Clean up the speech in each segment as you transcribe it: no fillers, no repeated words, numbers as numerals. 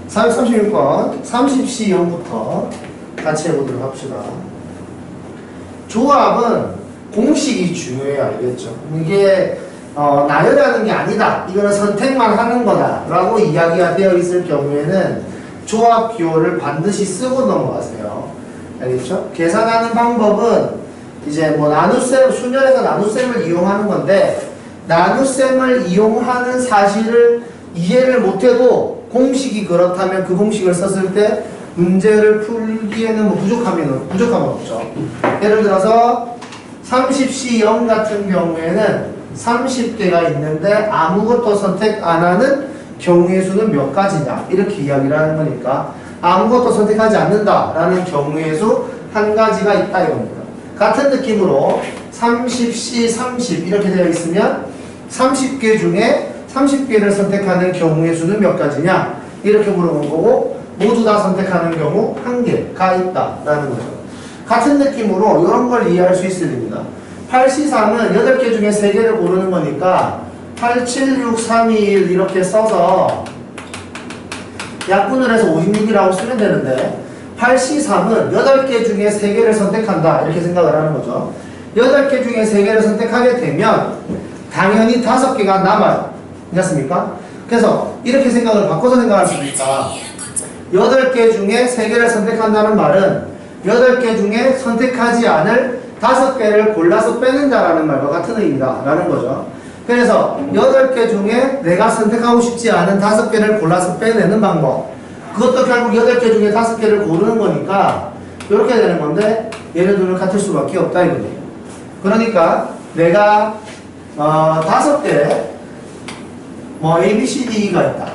436번 30C0부터 같이 해보도록 합시다. 조합은 공식이 중요해요. 알겠죠? 이게 나열하는 게 아니다. 이거는 선택만 하는 거다 라고 이야기가 되어 있을 경우에는 조합 기호를 반드시 쓰고 넘어가세요. 알겠죠? 계산하는 방법은 이제 뭐 나눗셈, 수열에서 나눗셈을 이용하는 건데, 나눗셈을 이용하는 사실을 이해를 못해도 공식이 그렇다면 그 공식을 썼을 때 문제를 풀기에는 뭐 부족함은 없죠. 예를 들어서 30C0 같은 경우에는 30개가 있는데 아무것도 선택 안 하는 경우의 수는 몇 가지냐 이렇게 이야기를 하는 거니까 아무것도 선택하지 않는다라는 경우의 수 한 가지가 있다 이겁니다. 같은 느낌으로 30C 30 이렇게 되어 있으면 30개 중에 30개를 선택하는 경우의 수는 몇 가지냐 이렇게 물어본 거고, 모두 다 선택하는 경우 한 개가 있다라는 거죠. 같은 느낌으로 이런 걸 이해할 수 있어야 됩니다. 8C3은 8개 중에 3개를 고르는 거니까 8, 7, 6, 3, 2, 1 이렇게 써서 약분을 해서 56이라고 쓰면 되는데, 8C3은 8개 중에 3개를 선택한다 이렇게 생각을 하는 거죠. 8개 중에 3개를 선택하게 되면 당연히 5개가 남아요. 괜찮습니까? 그래서 이렇게 생각을 바꿔서 생각할 수 있다. 8개 중에 3개를 선택한다는 말은 8개 중에 선택하지 않을 5개를 골라서 빼낸다라는 말과 같은 의미다 라는 거죠. 그래서 8개 중에 내가 선택하고 싶지 않은 5개를 골라서 빼내는 방법, 그것도 결국 8개 중에 5개를 고르는 거니까 이렇게 되는 건데, 얘네들은 같을 수밖에 없다 이거예요. 그러니까 내가 5개 뭐 A, B, C, D가 있다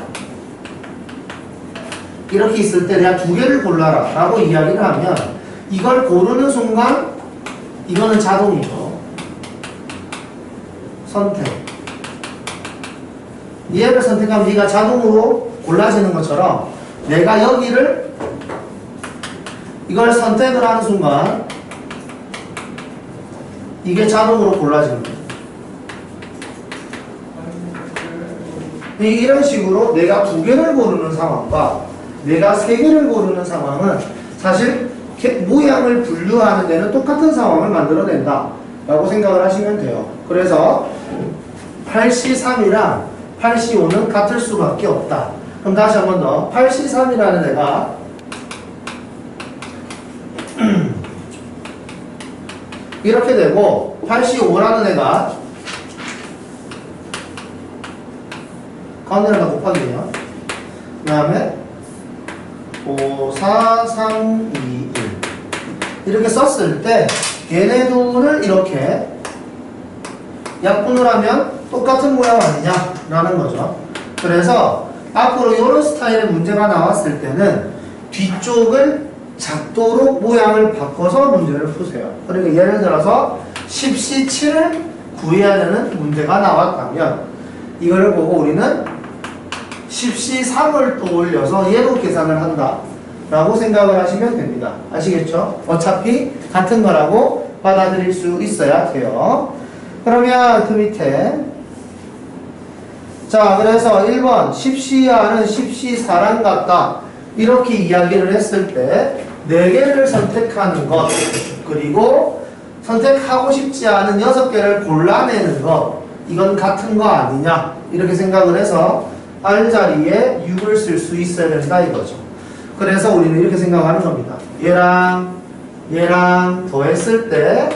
이렇게 있을 때 내가 2개를 골라라 라고 이야기를 하면, 이걸 고르는 순간 이거는 자동이죠. 선택. 얘를 선택하면 얘가 자동으로 골라지는 것처럼 내가 여기를 이걸 선택을 하는 순간 이게 자동으로 골라지는 거예요. 이런 식으로 내가 2개를 고르는 상황과 내가 3개를 고르는 상황은 사실 모양을 분류하는 데는 똑같은 상황을 만들어낸다 라고 생각을 하시면 돼요. 그래서 8C3이랑 8C5는 같을 수밖에 없다. 그럼 다시 한 번 더. 8C3이라는 애가 이렇게 되고, 8C5라는 애가 가운데를 다 곱하기네요. 그 다음에 5, 4, 3, 2, 1 이렇게 썼을 때 얘네 둘을 이렇게 약분을 하면 똑같은 모양 아니냐라는 거죠. 그래서 앞으로 이런 스타일의 문제가 나왔을 때는 뒤쪽을 작도록 모양을 바꿔서 문제를 푸세요. 그러니까 예를 들어서 10C7을 구해야 되는 문제가 나왔다면 이거를 보고 우리는 10C3을 또 올려서 얘로 계산을 한다 라고 생각을 하시면 됩니다. 아시겠죠? 어차피 같은 거라고 받아들일 수 있어야 돼요. 그러면 그 밑에 자, 그래서 1번 10C야는 10C4랑 같다 이렇게 이야기를 했을 때 4개를 선택하는 것, 그리고 선택하고 싶지 않은 6개를 골라내는 것, 이건 같은 거 아니냐 이렇게 생각을 해서 R 자리에 6을 쓸 수 있어야 된다 이거죠. 그래서 우리는 이렇게 생각하는 겁니다. 얘랑 더했을 때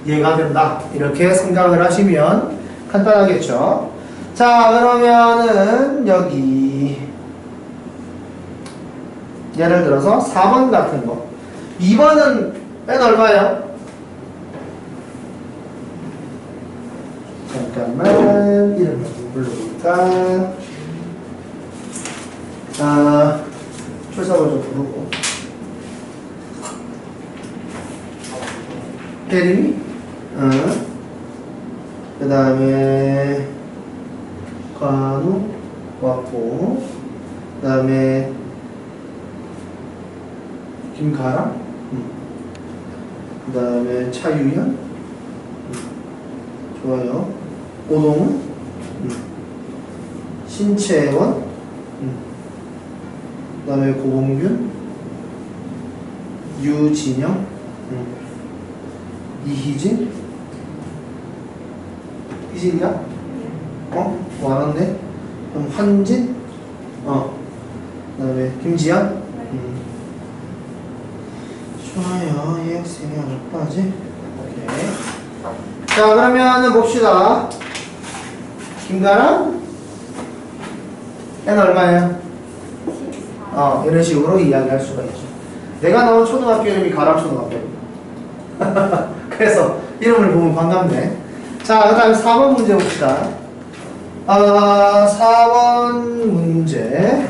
얘가 된다 이렇게 생각을 하시면 간단하겠죠. 자, 그러면은 여기 예를 들어서 4번 같은 거, 2번은 n 얼마예요? 잠깐만 이름을 불러볼까? 출석을 좀 부르고 대림이? 그 다음에 관우 왔고, 그 다음에 김가람, 그 다음에 차유현, 좋아요. 오동훈, 신채원, 다음에 고봉균, 유진영, 이희진, 희진이야? 많았네. 그럼 한진, 그 다음에 김지연, 좋아요. 이 학생이 몇 가지? 오케이. 자, 그러면은 봅시다. 김가람? N 얼마예요? 이런 식으로 이야기할 수가 있죠. 내가 나온 초등학교 이름이 가람초등학교입니다. 그래서 이름을 보면 반갑네. 자, 그 다음에 4번 문제 봅시다. 4번 문제.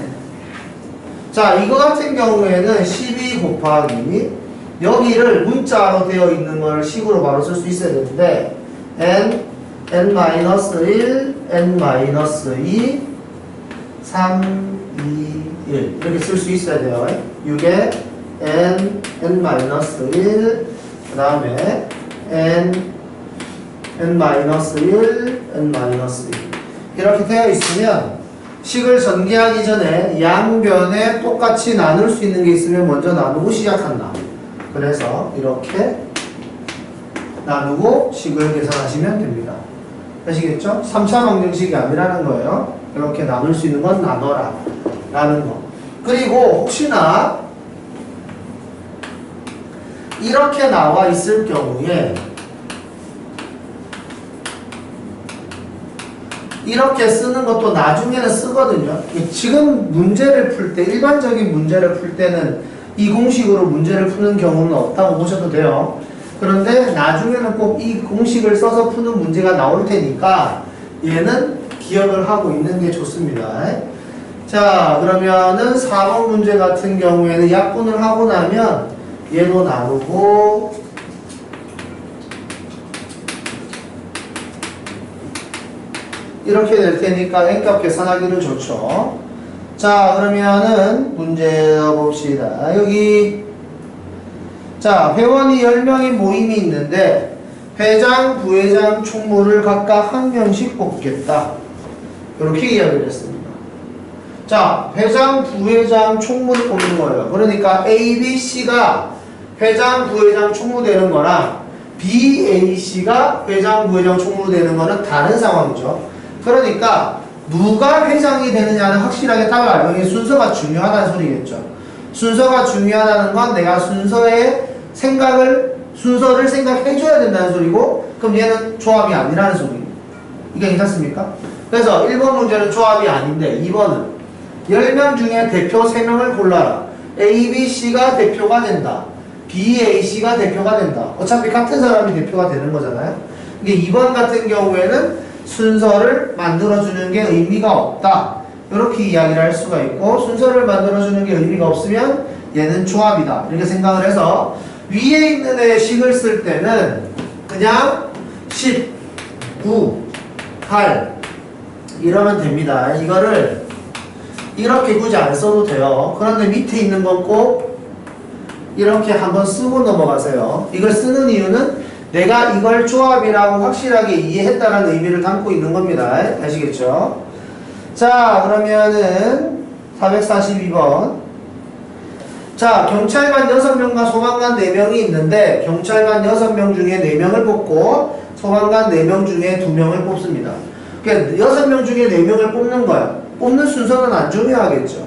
자, 이거 같은 경우에는 12 곱하기 여기를 문자로 되어 있는 걸 식으로 바로 쓸 수 있어야 되는데 n-1, n-2, 3, 2, 1 이렇게 쓸 수 있어야 돼요. 6에 n-1 그 다음에 n-1, n-2 이렇게 되어 있으면 식을 전개하기 전에 양변에 똑같이 나눌 수 있는 게 있으면 먼저 나누고 시작한다. 그래서 이렇게 나누고 식을 계산하시면 됩니다. 아시겠죠? 3차 방정식이 아니라는 거예요. 이렇게 나눌 수 있는 건 나눠라 라는 거. 그리고 혹시나 이렇게 나와 있을 경우에 이렇게 쓰는 것도 나중에는 쓰거든요. 지금 문제를 풀 때, 일반적인 문제를 풀 때는 이 공식으로 문제를 푸는 경우는 없다고 보셔도 돼요. 그런데 나중에는 꼭 이 공식을 써서 푸는 문제가 나올 테니까 얘는 기억을 하고 있는 게 좋습니다. 자, 그러면은 4번 문제 같은 경우에는 약분을 하고 나면 얘도 나누고 이렇게 될 테니까 n값 계산하기는 좋죠. 자, 그러면은 문제 봅시다. 여기 자, 회원이 10명의 모임이 있는데 회장, 부회장, 총무를 각각 한 명씩 뽑겠다. 이렇게 이야기를 했습니다. 자, 회장, 부회장, 총무를 뽑는 거예요. 그러니까 A, B, C가 회장, 부회장, 총무 되는 거랑 B, A, C가 회장, 부회장, 총무 되는 거는 다른 상황이죠. 그러니까 누가 회장이 되느냐는 확실하게 답을 알면 순서가 중요하다는 소리겠죠. 순서가 중요하다는 건 내가 순서를 생각해줘야 된다는 소리고, 그럼 얘는 조합이 아니라는 소리입니다. 이게 괜찮습니까? 그래서 1번 문제는 조합이 아닌데 2번은 10명 중에 대표 3명을 골라라. A, B, C가 대표가 된다. B, A, C가 대표가 된다. 어차피 같은 사람이 대표가 되는 거잖아요. 이게 2번 같은 경우에는 순서를 만들어주는 게 의미가 없다. 이렇게 이야기를 할 수가 있고, 순서를 만들어주는 게 의미가 없으면 얘는 조합이다. 이렇게 생각을 해서 위에 있는 애의 식을 쓸 때는 그냥 10, 9, 8 이러면 됩니다. 이거를 이렇게 굳이 안 써도 돼요. 그런데 밑에 있는 건 꼭 이렇게 한번 쓰고 넘어가세요. 이걸 쓰는 이유는 내가 이걸 조합이라고 확실하게 이해했다는 의미를 담고 있는 겁니다. 아시겠죠? 자, 그러면은 442번. 자, 경찰관 6명과 소방관 4명이 있는데 경찰관 6명 중에 4명을 뽑고 소방관 4명 중에 2명을 뽑습니다. 그러니까 6명 중에 4명을 뽑는 거야. 뽑는 순서는 안 중요하겠죠.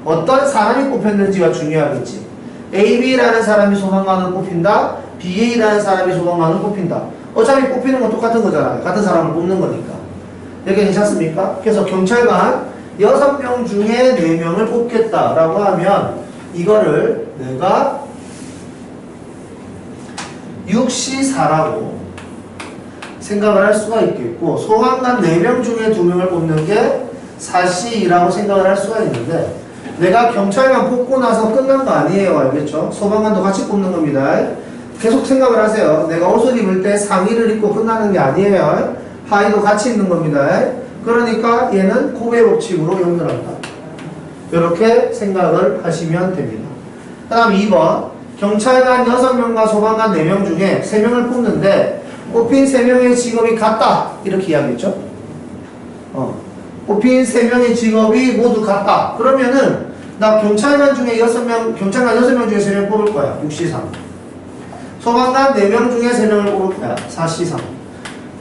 어떤 사람이 뽑혔는지가 중요하겠지. AB라는 사람이 소방관을 뽑힌다. BA라는 사람이 소방관을 뽑힌다. 어차피 뽑히는 건 똑같은 거잖아요. 같은 사람을 뽑는 거니까. 이렇게 괜찮습니까? 그래서 경찰관 6명 중에 4명을 뽑겠다라고 하면 이거를 내가 6C4라고 생각을 할 수가 있겠고, 소방관 4명 중에 2명을 뽑는 게 4C2라고 생각을 할 수가 있는데, 내가 경찰관 뽑고 나서 끝난 거 아니에요. 알겠죠? 소방관도 같이 뽑는 겁니다. 계속 생각을 하세요. 내가 옷을 입을 때 상의를 입고 끝나는 게 아니에요. 하의도 같이 입는 겁니다. 그러니까 얘는 코베 법칙으로 연결한다. 이렇게 생각을 하시면 됩니다. 그 다음 2번. 경찰관 6명과 소방관 4명 중에 3명을 뽑는데 뽑힌 3명의 직업이 같다. 이렇게 이야기했죠. 뽑힌 3명의 직업이 모두 같다. 그러면은 나 경찰관 중에 6명, 경찰관 6명 중에 3명 뽑을 거야. 6C3. 소방관 4명 중에 3명을 뽑을 거야. 4C3.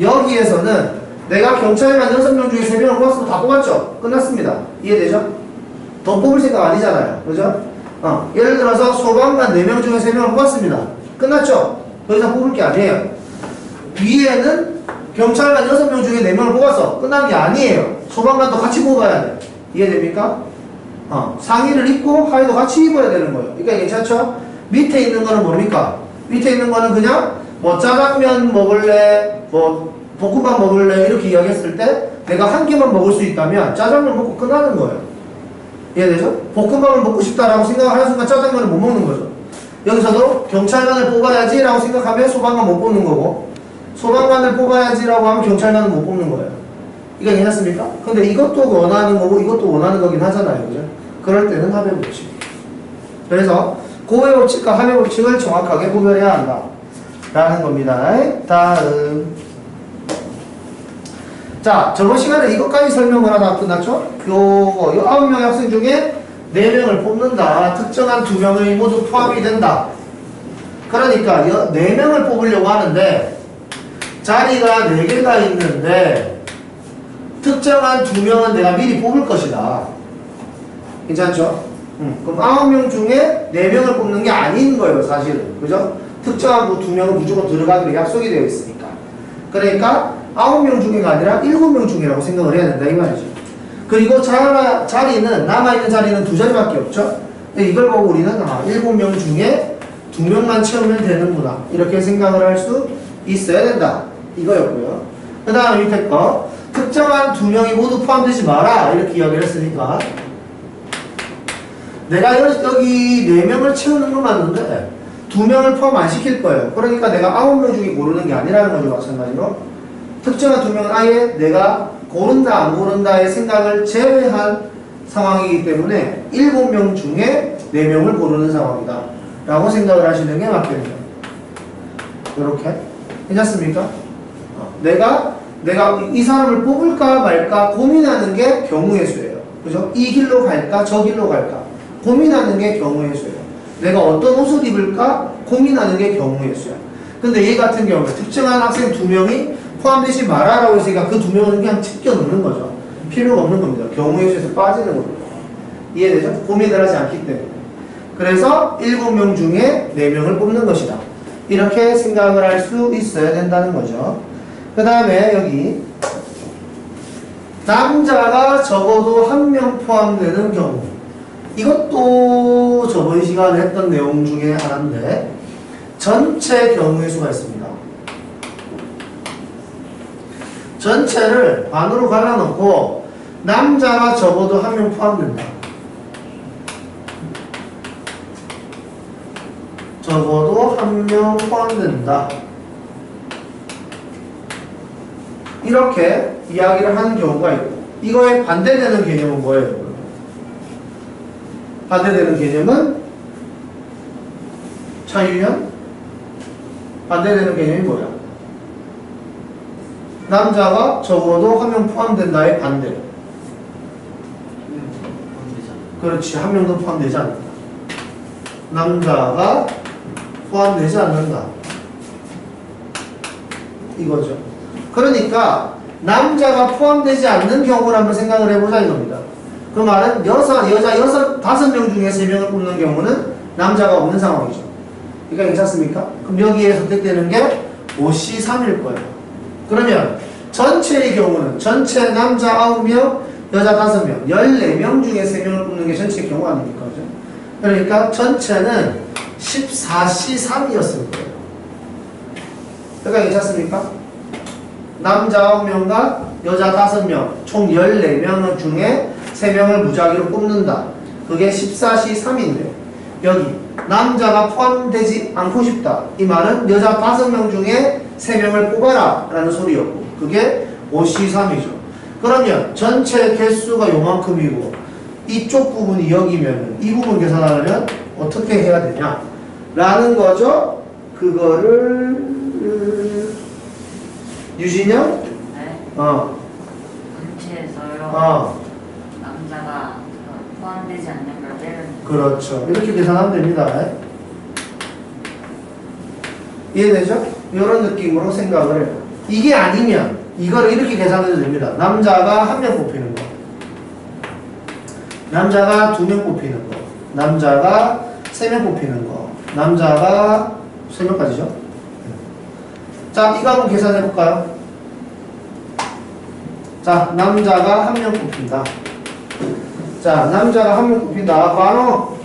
여기에서는 내가 경찰관 6명 중에 3명을 뽑았으면 다 뽑았죠? 끝났습니다. 이해되죠? 더 뽑을 생각 아니잖아요. 그죠? 예를 들어서 소방관 4명 중에 3명을 뽑았습니다. 끝났죠? 더 이상 뽑을 게 아니에요. 위에는 경찰관 6명 중에 4명을 뽑았어. 끝난 게 아니에요. 소방관도 같이 뽑아야 돼. 이해됩니까? 상의를 입고 하의도 같이 입어야 되는 거예요. 그러니까 괜찮죠? 밑에 있는 거는 뭡니까? 밑에 있는 거는 그냥 뭐 짜장면 먹을래, 뭐 볶음밥 먹을래 이렇게 이야기했을 때 내가 한 개만 먹을 수 있다면 짜장면 먹고 끝나는 거예요. 이해되죠? 볶음밥을 먹고 싶다라고 생각하는 순간 짜장면을 못 먹는 거죠. 여기서도 경찰관을 뽑아야지 라고 생각하면 소방관 못 뽑는 거고, 소방관을 뽑아야지 라고 하면 경찰관은 못 뽑는 거예요. 이거 괜찮습니까? 근데 이것도 원하는 거고 이것도 원하는 거긴 하잖아요. 그죠? 그럴 때는 합의 법칙. 그래서 고의 법칙과 합의 법칙을 정확하게 구별해야 한다 라는 겁니다. 다음. 자, 저번 시간에 이것까지 설명을 하다 끝났죠? 요 9명의 학생 중에 4명을 뽑는다. 특정한 2명이 모두 포함이 된다. 그러니까 4명을 뽑으려고 하는데 자리가 4개가 있는데 특정한 2명은 내가 미리 뽑을 것이다. 괜찮죠? 그럼 9명 중에 4명을 뽑는 게 아닌 거예요, 사실은. 그죠? 특정한 그 2명은 무조건 들어가기로 약속이 되어 있으니까. 그러니까 9명 중에가 아니라 7명 중이라고 생각을 해야 된다, 이 말이죠. 그리고 자리는, 남아있는 자리는 2자리밖에 없죠? 이걸 보고 우리는 7명 중에 2명만 채우면 되는구나. 이렇게 생각을 할 수 있어야 된다. 이거였고요. 그 다음에 밑에 거. 특정한 2명이 모두 포함되지 마라. 이렇게 이야기를 했으니까. 내가 여기 4명을 채우는 건 맞는데 2명을 포함 안 시킬 거예요. 그러니까 내가 9명 중에 고르는 게 아니라는 거죠. 마찬가지로. 특정한 2명은 아예 내가 고른다 안 고른다의 생각을 제외한 상황이기 때문에 7명 중에 4명을 고르는 상황이다 라고 생각을 하시는 게 맞겠네요. 이렇게 괜찮습니까? 내가 이 사람을 뽑을까 말까 고민하는 게 경우의 수예요. 그죠? 이 길로 갈까 저 길로 갈까 고민하는 게 경우의 수예요. 내가 어떤 옷을 입을까 고민하는 게 경우의 수야. 근데 얘 같은 경우에 특정한 학생 2명이 포함되지 마라라고 했으니까 그 2명은 그냥 챙겨 넣는 거죠. 필요가 없는 겁니다. 경우의 수에서 빠지는 겁니다. 이해되죠? 고민을 하지 않기 때문에. 그래서 7명 중에 4명을 뽑는 것이다. 이렇게 생각을 할 수 있어야 된다는 거죠. 그 다음에 여기 남자가 적어도 1명 포함되는 경우. 이것도 저번 시간에 했던 내용 중에 하나인데 전체 경우의 수가 있습니다. 전체를 반으로 갈라놓고 남자가 적어도 1명 포함된다. 적어도 1명 포함된다. 이렇게 이야기를 하는 경우가 있고, 이거에 반대되는 개념은 뭐예요? 반대되는 개념은 차유현? 반대되는 개념이 뭐야? 남자가 적어도 1명 포함된다의 반대. 그렇지, 1명도 포함되지 않는다. 남자가 포함되지 않는다. 이거죠. 그러니까 남자가 포함되지 않는 경우를 한번 생각을 해보자 이겁니다. 그 말은 여자 5명 중에 3명을 뽑는 경우는 남자가 없는 상황이죠. 그러니까 괜찮습니까? 그럼 여기에 선택되는 게 5C3일 거예요. 그러면 전체의 경우는 전체 남자 9명, 여자 5명, 14명 중에 3명을 뽑는 게 전체의 경우 아닙니까? 그죠? 그러니까 전체는 14C3이었을 거예요. 그러니까 괜찮습니까? 남자 9명과 여자 5명, 총 14명 중에 3명을 무작위로 뽑는다. 그게 14C3인데 여기 남자가 포함되지 않고 싶다. 이 말은 여자 5명 중에 3명을 뽑아라 라는 소리였고 그게 5C3이죠. 그러면 전체 개수가 요만큼이고 이쪽 부분이 여기면 이 부분 계산하려면 어떻게 해야 되냐 라는 거죠. 그거를 유진영? 네. 전체에서요. 남자가 포함되지 않는 걸 빼면. 그렇죠. 이렇게 계산하면 됩니다. 이해되죠? 이런 느낌으로 생각을 해요. 이게 아니면 이걸 이렇게 계산해도 됩니다. 남자가 1명 뽑히는 거, 남자가 2명 뽑히는 거, 남자가 3명 뽑히는 거, 남자가 3명까지죠. 자, 이거 한번 계산해 볼까요? 자, 남자가 1명 뽑힌다. 자, 남자가 1명 뽑힌다. 바로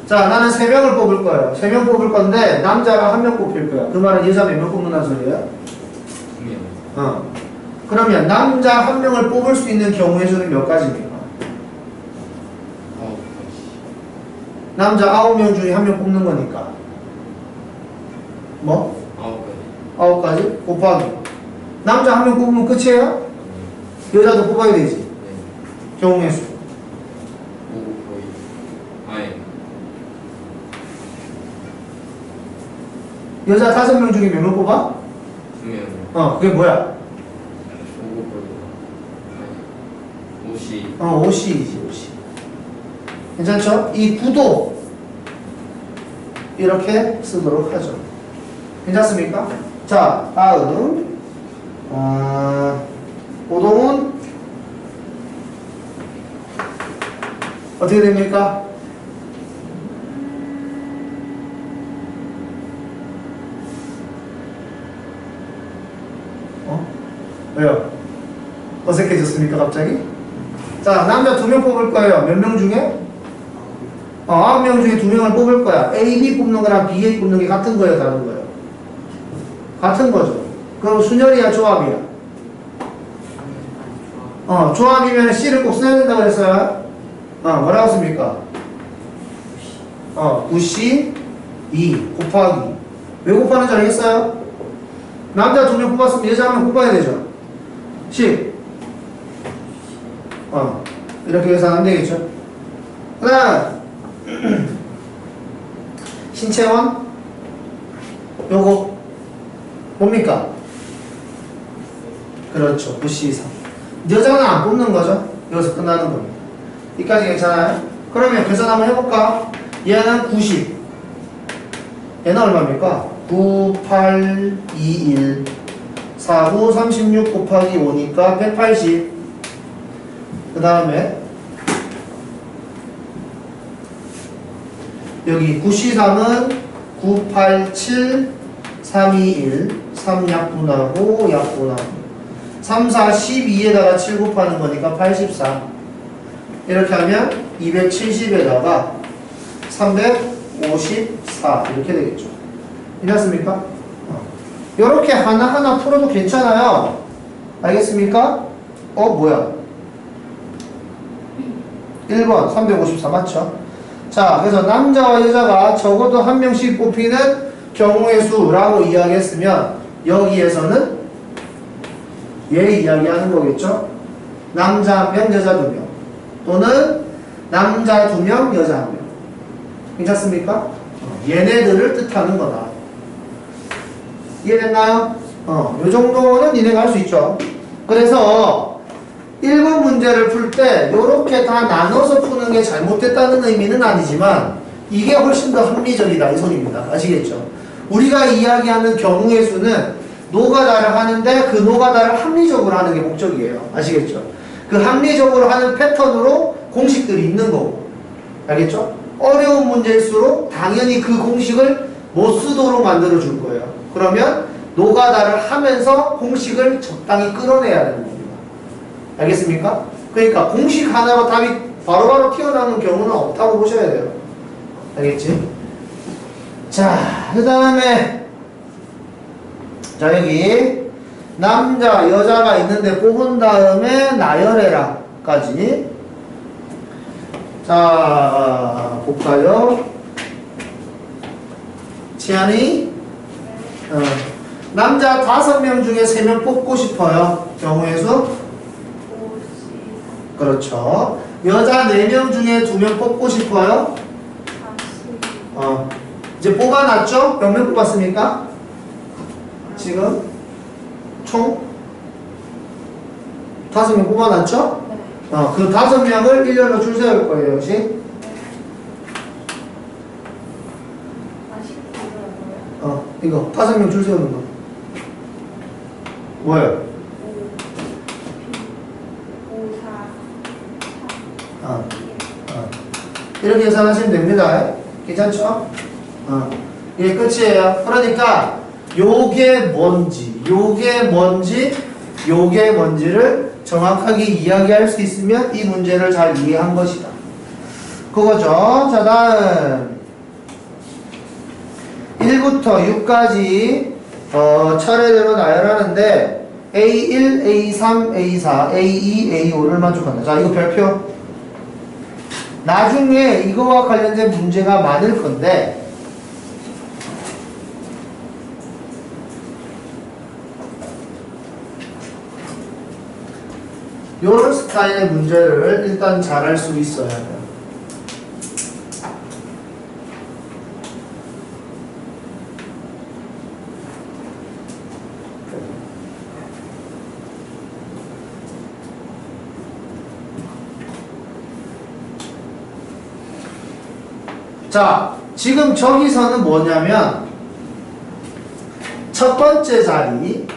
자, 나는 3명을 뽑을 거예요. 3명 뽑을 건데 남자가 1명 뽑힐 거야. 그 말은 여자 몇 명 뽑는다는 소리예요? 2명. 그러면 남자 1명을 뽑을 수 있는 경우의 수는 몇 가지입니까? 9가지. 남자 9명 중에 1명 뽑는 거니까 뭐? 9가지. 9가지? 곱하기 남자 1명 뽑으면 끝이에요? 여자도 뽑아야 되지. 네. 경우의 수 5 거의. 아예. 여자 5명 중에 몇 명 뽑아? 2명. 그게 뭐야? 5 거의. 아예. 50. 5C이지 5C. 괜찮죠? 이 구도 이렇게 쓰도록 하죠. 괜찮습니까? 자, 다음 오동훈 어떻게 됩니까? 왜요? 어색해졌습니까 갑자기? 자, 남자 2명 뽑을 거예요. 몇 명 중에? 9명 중에 2명을 뽑을 거야. A, B 뽑는 거랑 B, A 뽑는 게 같은 거예요, 다른 거예요? 같은 거죠. 그럼 순열이야, 조합이야? 조합이면 C를 꼭 써야 된다고 그랬어요? 뭐라고 씁니까? 9C 2 곱하기 왜 곱하는 줄 알겠어요? 남자 2명 뽑았으면 여자 1명 뽑아야 되죠? 10 이렇게 계산하면 되겠죠? 그 다음 신채원 요거 뭡니까? 그렇죠. 9C 이상 여자는 안 뽑는 거죠? 여기서 끝나는 겁니다. 여기까지 괜찮아요? 그러면 계산 한번 해볼까? 얘는 90 얘는 얼마입니까? 9, 8, 2, 1 4, 9, 36 곱하기 5니까 180 그 다음에 여기 9C3은 9, 8, 7 3, 2, 1 3 약분하고 약분하고 3, 4, 12에다가 7 곱하는 거니까 84 이렇게 하면 270에다가 354 이렇게 되겠죠. 괜찮습니까? 이렇게 하나하나 풀어도 괜찮아요. 알겠습니까? 뭐야? 1번 354 맞죠? 자, 그래서 남자와 여자가 적어도 1명씩 뽑히는 경우의 수라고 이야기했으면 여기에서는 얘 이야기하는 거겠죠? 남자 1명, 여자 2명 또는 남자 2명, 여자 1명 괜찮습니까? 얘네들을 뜻하는 거다. 이해됐나요? 요 정도는 니네가 할 수 있죠. 그래서 1번 문제를 풀 때 요렇게 다 나눠서 푸는 게 잘못됐다는 의미는 아니지만 이게 훨씬 더 합리적이다 이 소리입니다. 아시겠죠? 우리가 이야기하는 경우의 수는 노가다를 하는데 그 노가다를 합리적으로 하는 게 목적이에요. 아시겠죠? 그 합리적으로 하는 패턴으로 공식들이 있는 거고 알겠죠? 어려운 문제일수록 당연히 그 공식을 못 쓰도록 만들어 줄 거예요. 그러면 노가다를 하면서 공식을 적당히 끌어내야 되는 겁니다. 알겠습니까? 그러니까 공식 하나로 답이 바로바로 튀어나오는 경우는 없다고 보셔야 돼요. 알겠지? 자, 그 다음에 자 여기 남자 여자가 있는데 뽑은 다음에 나열해라까지 자 볼까요? 지안이 남자 5명 중에 3명 뽑고 싶어요. 경우의 수? 그렇죠. 여자 4명 중에 2명 뽑고 싶어요. 이제 뽑아놨죠? 몇 명 뽑았습니까? 지금 총 5명 뽑아놨죠? 그 5명을 일렬로 줄 세울 거예요, 역시. 이거 5명 줄 세우는 거. 뭐예요? 5, 4, 3, 이렇게 계산하시면 됩니다. 괜찮죠? 이게 끝이에요. 그러니까 요게 뭔지, 요게 뭔지, 요게 뭔지를 정확하게 이야기할 수 있으면 이 문제를 잘 이해한 것이다. 그거죠. 자, 다음 1부터 6까지 차례대로 나열하는데 A1, A3, A4, A2, A5를 만족한다. 자, 이거 별표. 나중에 이거와 관련된 문제가 많을 건데 요런 스타일의 문제를 일단 잘 할 수 있어야 돼요. 자, 지금 저기서는 뭐냐면 첫 번째 자리,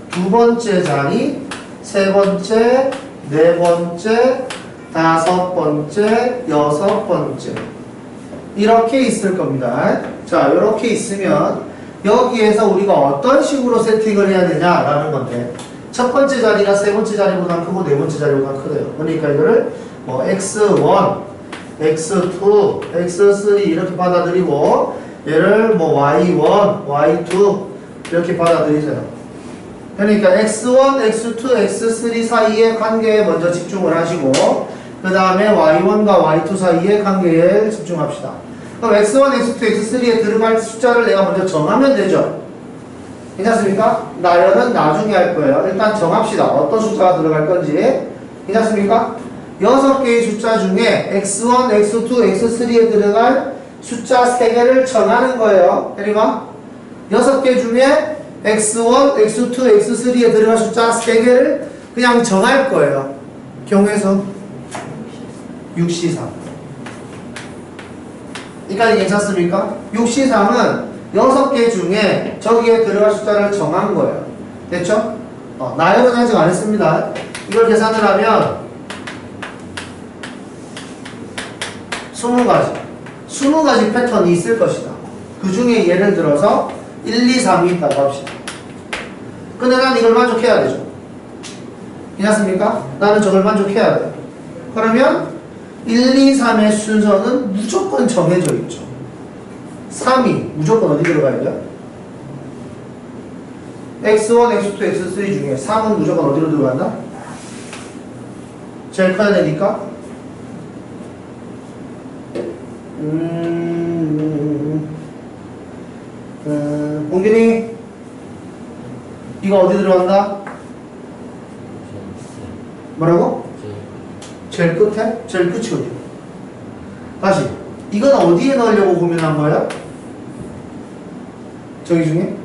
두 번째 자리, 세 번째, 네 번째, 다섯 번째, 여섯 번째 이렇게 있을 겁니다. 자, 이렇게 있으면 여기에서 우리가 어떤 식으로 세팅을 해야 되냐라는 건데 첫 번째 자리가 세 번째 자리보다 크고 네 번째 자리보다 크대요. 그러니까 이거를 뭐 x1, x2, x3 이렇게 받아들이고 얘를 뭐 y1, y2 이렇게 받아들이세요. 그러니까 x1, x2, x3 사이의 관계에 먼저 집중을 하시고 그 다음에 y1과 y2 사이의 관계에 집중합시다. 그럼 x1, x2, x3에 들어갈 숫자를 내가 먼저 정하면 되죠. 괜찮습니까? 나열은 나중에 할 거예요. 일단 정합시다. 어떤 숫자가 들어갈 건지. 괜찮습니까? 6개의 숫자 중에 x1, x2, x3에 들어갈 숫자 3개를 정하는 거예요. 대리마 6개 중에 x1, x2, x3에 들어갈 숫자 3개를 그냥 정할 거예요. 경우에서 6C3. 여기까지 괜찮습니까? 6C3은 6개 중에 저기에 들어갈 숫자를 정한 거예요. 됐죠? 나열은 아직 안 했습니다. 이걸 계산을 하면 20가지 패턴이 있을 것이다. 그 중에 예를 들어서 1, 2, 3이 있다고 합시다. 근데 난 이걸 만족해야 되죠. 괜찮습니까? 나는 저걸 만족해야 돼요. 그러면 1, 2, 3의 순서는 무조건 정해져 있죠. 3이 무조건 어디 들어가야 돼요? x1, x2, x3 중에 3은 무조건 어디로 들어간다? 제일 커야 되니까 봉균이 이거 어디 들어간다? 뭐라고? 제일 끝에? 제일 끝이 어디야? 다시 이건 어디에 넣으려고 고민한 거야? 저기 중에?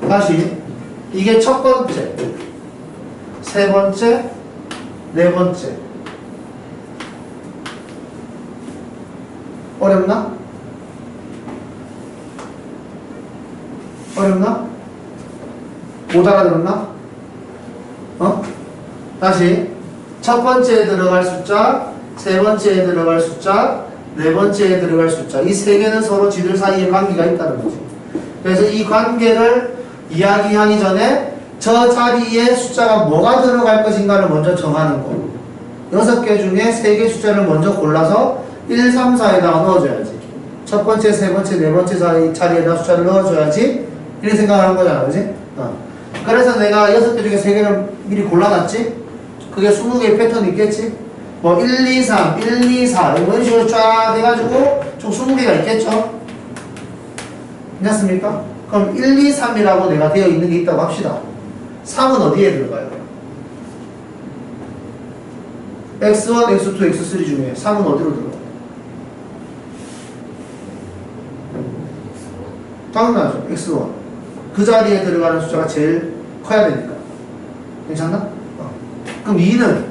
다시 이게 첫 번째, 세 번째, 네 번째. 어렵나? 어렵나? 못 알아들었나? 다시 첫 번째에 들어갈 숫자, 세 번째에 들어갈 숫자, 네 번째에 들어갈 숫자 이 세 개는 서로 지들 사이에 관계가 있다는 거지. 그래서 이 관계를 이야기하기 전에 저 자리에 숫자가 뭐가 들어갈 것인가를 먼저 정하는 거. 6개 중에 3개 숫자를 먼저 골라서 1, 3, 4에다가 넣어줘야지. 첫 번째, 세 번째, 네 번째 자리에다 숫자를 넣어줘야지. 이렇게 생각하는 거잖아, 그지? 그래서 내가 6개 중에 3개를 미리 골라놨지? 그게 20개의 패턴이 있겠지? 뭐 1, 2, 3, 1, 2, 4 이런 식으로 쫙 해가지고 총 20개가 있겠죠? 괜찮습니까? 그럼 1, 2, 3이라고 내가 되어 있는 게 있다고 합시다. 3은 어디에 들어가요? x1, x2, x3 중에 3은 어디로 들어가요? 당연하죠. x1. 그 자리에 들어가는 숫자가 제일 커야 되니까. 괜찮나? 그럼 2는?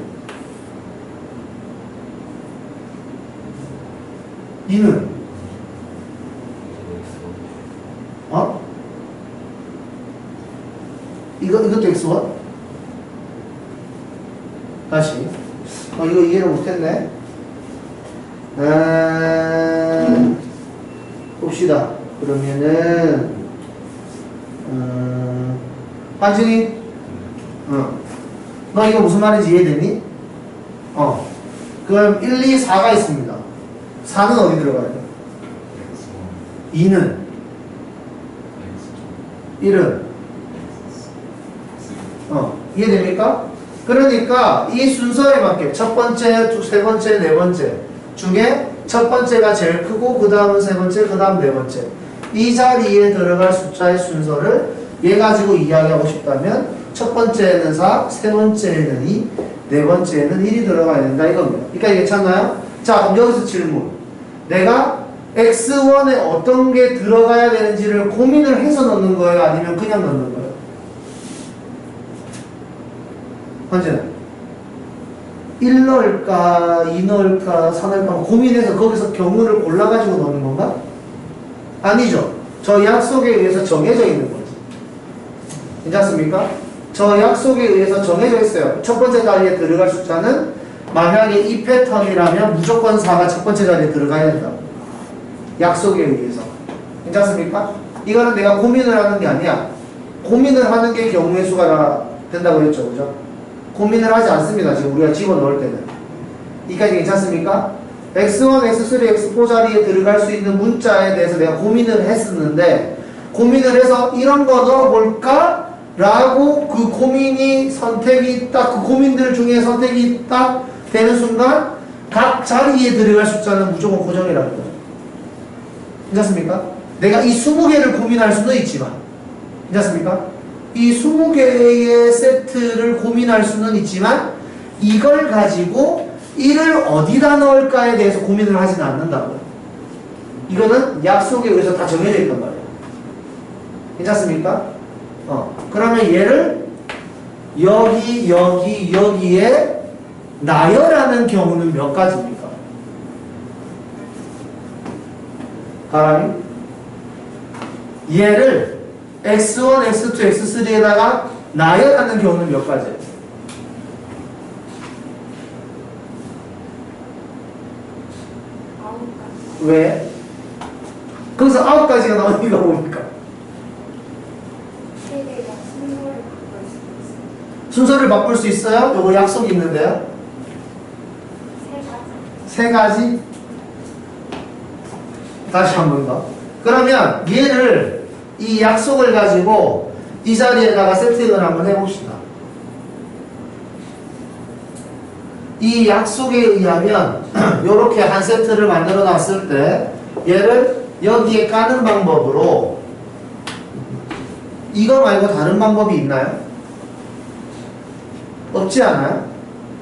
2는? 이것도 x1? 다시. 이거 이해를 못했네. 봅시다. 그러면은, 환진이? 너 이거 무슨 말인지 이해되니? 그럼 1, 2, 4가 있습니다. 4는 어디 들어가야 돼? 2는? 1은? 이해됩니까? 그러니까 이 순서에 맞게 첫 번째, 세 번째, 네 번째 중에 첫 번째가 제일 크고 그 다음은 세 번째, 그 다음 네 번째 이 자리에 들어갈 숫자의 순서를 얘 가지고 이야기하고 싶다면 첫 번째는 4, 세 번째는 2, 네 번째는 1이 들어가야 된다 이겁니다. 그러니까 괜찮나요? 자, 그럼 여기서 질문. 내가 x1에 어떤 게 들어가야 되는지를 고민을 해서 넣는 거예요? 아니면 그냥 넣는 거예요? 언제나 1 넣을까 2 넣을까 4 넣을까 고민해서 거기서 경우를 골라가지고 넣는 건가? 아니죠. 저 약속에 의해서 정해져 있는 거지. 괜찮습니까? 저 약속에 의해서 정해져 있어요. 첫 번째 자리에 들어갈 숫자는 만약에 이 패턴이라면 무조건 4가 첫 번째 자리에 들어가야 된다. 약속에 의해서. 괜찮습니까? 이거는 내가 고민을 하는 게 아니야. 고민을 하는 게 경우의 수가 된다고 했죠. 그죠? 고민을 하지 않습니다. 지금 우리가 집어넣을 때는. 이까지 괜찮습니까? x1, x3, x4 자리에 들어갈 수 있는 문자에 대해서 내가 고민을 했었는데 고민을 해서 이런 거 넣어볼까? 라고 그 고민이 선택이 딱 그 고민들 중에 선택이 딱 되는 순간 각 자리에 들어갈 숫자는 무조건 고정이라는 거죠. 괜찮습니까? 내가 이 20개를 고민할 수는 있지만 괜찮습니까? 이 20개의 세트를 고민할 수는 있지만 이걸 가지고 이를 어디다 넣을까에 대해서 고민을 하지는 않는다고요. 이거는 약속에 의해서 다 정해져 있단 말이에요. 괜찮습니까? 그러면 얘를 여기에 나열하는 경우는 몇 가지입니까? 바람이? 얘를 x1, x2, x3에다가 나열하는 경우는 몇 가지예요? 왜? 거기서 9가지가 나오는 이유가 뭡니까? 순서를 바꿀 수 있어요? 요거 약속이 있는데요? 세 가지? 다시 한 번 더. 그러면 얘를 이 약속을 가지고 이 자리에다가 세팅을 한번 해봅시다. 이 약속에 의하면 이렇게 한 세트를 만들어 놨을 때 얘를 여기에 까는 방법으로 이거 말고 다른 방법이 있나요? 없지 않아요?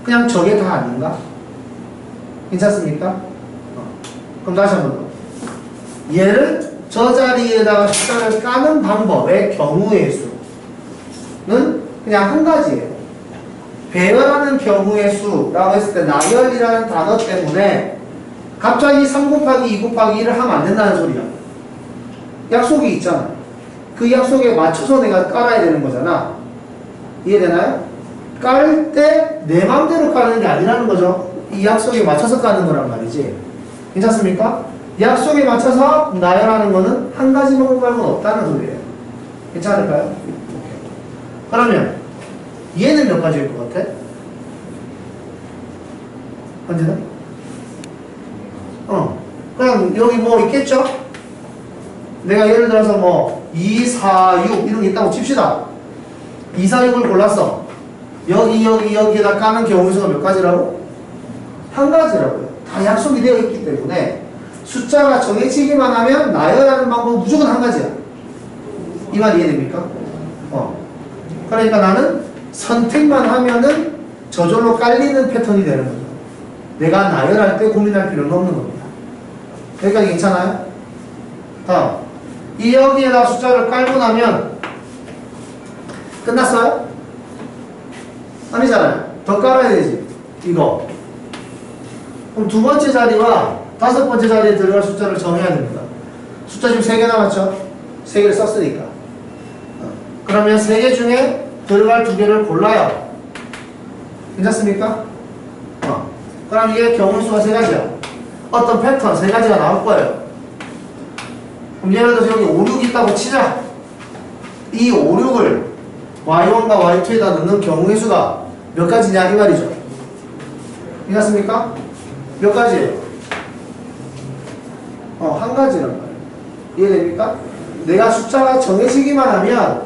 그냥 저게 다 아닌가? 괜찮습니까? 그럼 다시 한 번 더. 얘를 저 자리에다가 숫자를 까는 방법의 경우의 수는 그냥 한 가지예요. 배열하는 경우의 수라고 했을 때 나열이라는 단어 때문에 갑자기 3 곱하기 2 곱하기 1을 하면 안 된다는 소리야. 약속이 있잖아. 그 약속에 맞춰서 내가 깔아야 되는 거잖아. 이해되나요? 깔 때 내 맘대로 까는 게 아니라는 거죠. 이 약속에 맞춰서 까는 거란 말이지. 괜찮습니까? 약속에 맞춰서 나열하는 거는 한 가지 방법 말고는 없다는 소리예요. 괜찮을까요? 그러면 얘는 몇 가지일 것 같아? 언제나? 그냥 여기 뭐 있겠죠? 내가 예를 들어서 뭐 2, 4, 6 이런 게 있다고 칩시다. 2, 4, 6을 골랐어. 여기에다 까는 경우의 수가 몇 가지라고? 한 가지라고요. 다 약속이 되어 있기 때문에 숫자가 정해지기만 하면 나열하는 방법은 무조건 한 가지야. 이 말 이해됩니까? 그러니까 나는 선택만 하면은 저절로 깔리는 패턴이 되는 거죠. 내가 나열할 때 고민할 필요는 없는 겁니다. 여기까지 괜찮아요? 다음. 이 여기에다 숫자를 깔고 나면 끝났어요? 아니잖아요. 더 깔아야 되지. 이거. 그럼 두 번째 자리와 다섯 번째 자리에 들어갈 숫자를 정해야 됩니다. 숫자 지금 3개 남았죠? 3개를 썼으니까. 그러면 3개 중에 들어갈 2개를 골라요. 괜찮습니까? 그럼 이게 경우수가 3가지야. 어떤 패턴 3가지가 나올 거예요. 그럼 예를 들어서 여기 5, 6 있다고 치자. 이 5, 6을 y1과 y2에다 넣는 경우의 수가 몇 가지냐 이 말이죠. 괜찮습니까? 몇 가지예요? 한 가지란 말이에요. 이해됩니까? 내가 숫자가 정해지기만 하면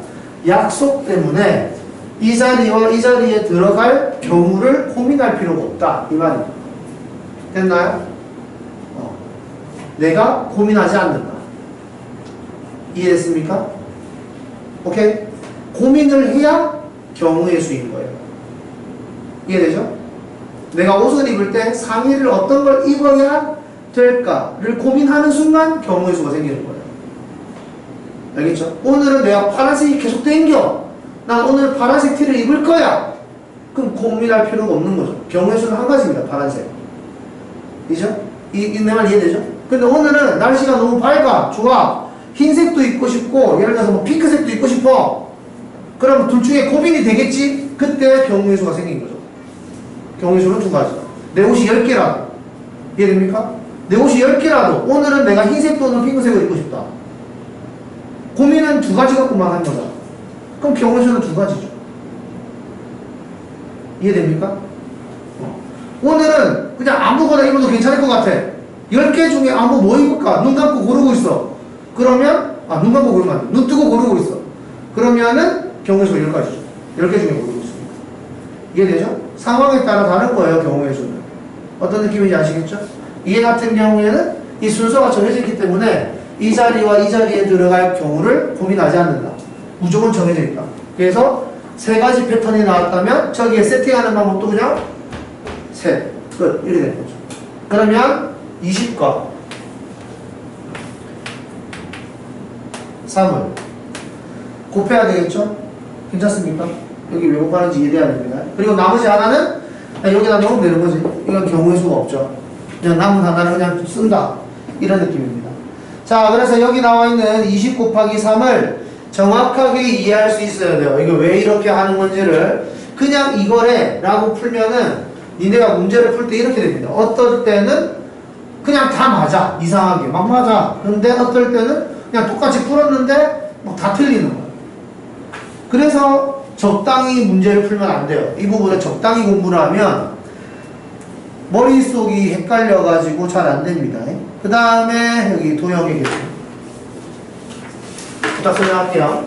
약속 때문에 이 자리와 이 자리에 들어갈 경우를 고민할 필요가 없다 이 말이에요. 됐나요? 내가 고민하지 않는다. 이해됐습니까? 오케이? 고민을 해야 경우의 수인 거예요. 이해되죠? 내가 옷을 입을 때 상의를 어떤 걸 입어야 될까를 고민하는 순간 경우의 수가 생기는 거예요. 알겠죠? 오늘은 내가 파란색이 계속 땡겨. 난 오늘 파란색 티를 입을 거야. 그럼 고민할 필요가 없는 거죠. 경우의 수는 한 가지입니다. 파란색. 이죠? 내 말 이해되죠? 근데 오늘은 날씨가 너무 밝아. 좋아. 흰색도 입고 싶고 예를 들어서 뭐 핑크색도 입고 싶어. 그럼 둘 중에 고민이 되겠지? 그때 경우의 수가 생긴 거죠. 경우의 수는 두 가지. 내 옷이 10개라도. 이해됩니까? 내 옷이 10개라도 오늘은 내가 흰색 또는 핑크색을 입고 싶다. 고민은 두 가지 갖고만 한 거다. 그럼 경우의 수는 두 가지죠. 이해됩니까? 오늘은 그냥 아무거나 입어도 괜찮을 것 같아. 10개 중에 뭐 입을까? 눈 감고 고르고 있어. 그러면 눈 감고 고르면 안 돼. 눈 뜨고 고르고 있어. 그러면은 경우의 수가 10가지죠. 10개 중에 고르고 있습니다. 이해되죠? 상황에 따라 다른 거예요. 경우의 수는. 어떤 느낌인지 아시겠죠? 이 같은 경우에는 이 순서가 정해져 있기 때문에 이 자리와 이 자리에 들어갈 경우를 고민하지 않는다. 무조건 정해져 있다. 그래서 3가지 패턴이 나왔다면 저기에 세팅하는 방법도 그냥 셋, 끝. 이렇게 되는 거죠. 그러면 20과 3을 곱해야 되겠죠? 괜찮습니까? 여기 왜 곱하는지 이해돼야 됩니다. 그리고 나머지 하나는 그냥 여기다 넣으면 되는 거지. 이건 경우의 수가 없죠. 그냥 남은 하나를 그냥 쓴다. 이런 느낌입니다. 자, 그래서 여기 나와 있는 20 곱하기 3을 정확하게 이해할 수 있어야 돼요. 이거 왜 이렇게 하는 건지를. 그냥 이거래 라고 풀면은 니네가 문제를 풀 때 이렇게 됩니다. 어떨 때는 그냥 다 맞아. 이상하게 막 맞아. 근데 어떨 때는 그냥 똑같이 풀었는데 막 다 틀리는 거야. 그래서 적당히 문제를 풀면 안 돼요. 이 부분에 적당히 공부를 하면 머릿속이 헷갈려가지고 잘 안 됩니다. 그 다음에 여기 도형의 개수. 부탁 설명할게요.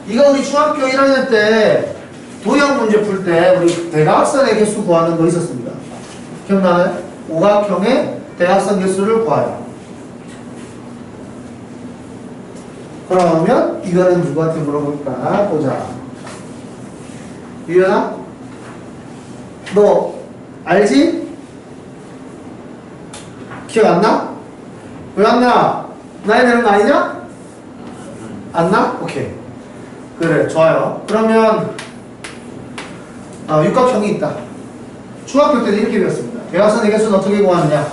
이거 우리 중학교 1학년 때 도형 문제 풀 때 우리 대각선의 개수 구하는 거 있었습니다. 기억나나요? 오각형의 대각선 개수를 구하여. 그러면 이거는 누구한테 물어볼까? 보자. 유연아? 너 알지? 기억 안 나? 왜 안 나? 나이 되는 거 아니냐? 안 나? 오케이. 그래, 좋아요. 그러면 육각형이 있다. 중학교 때는 이렇게 배웠습니다. 대각선의 개수는 어떻게 구하느냐?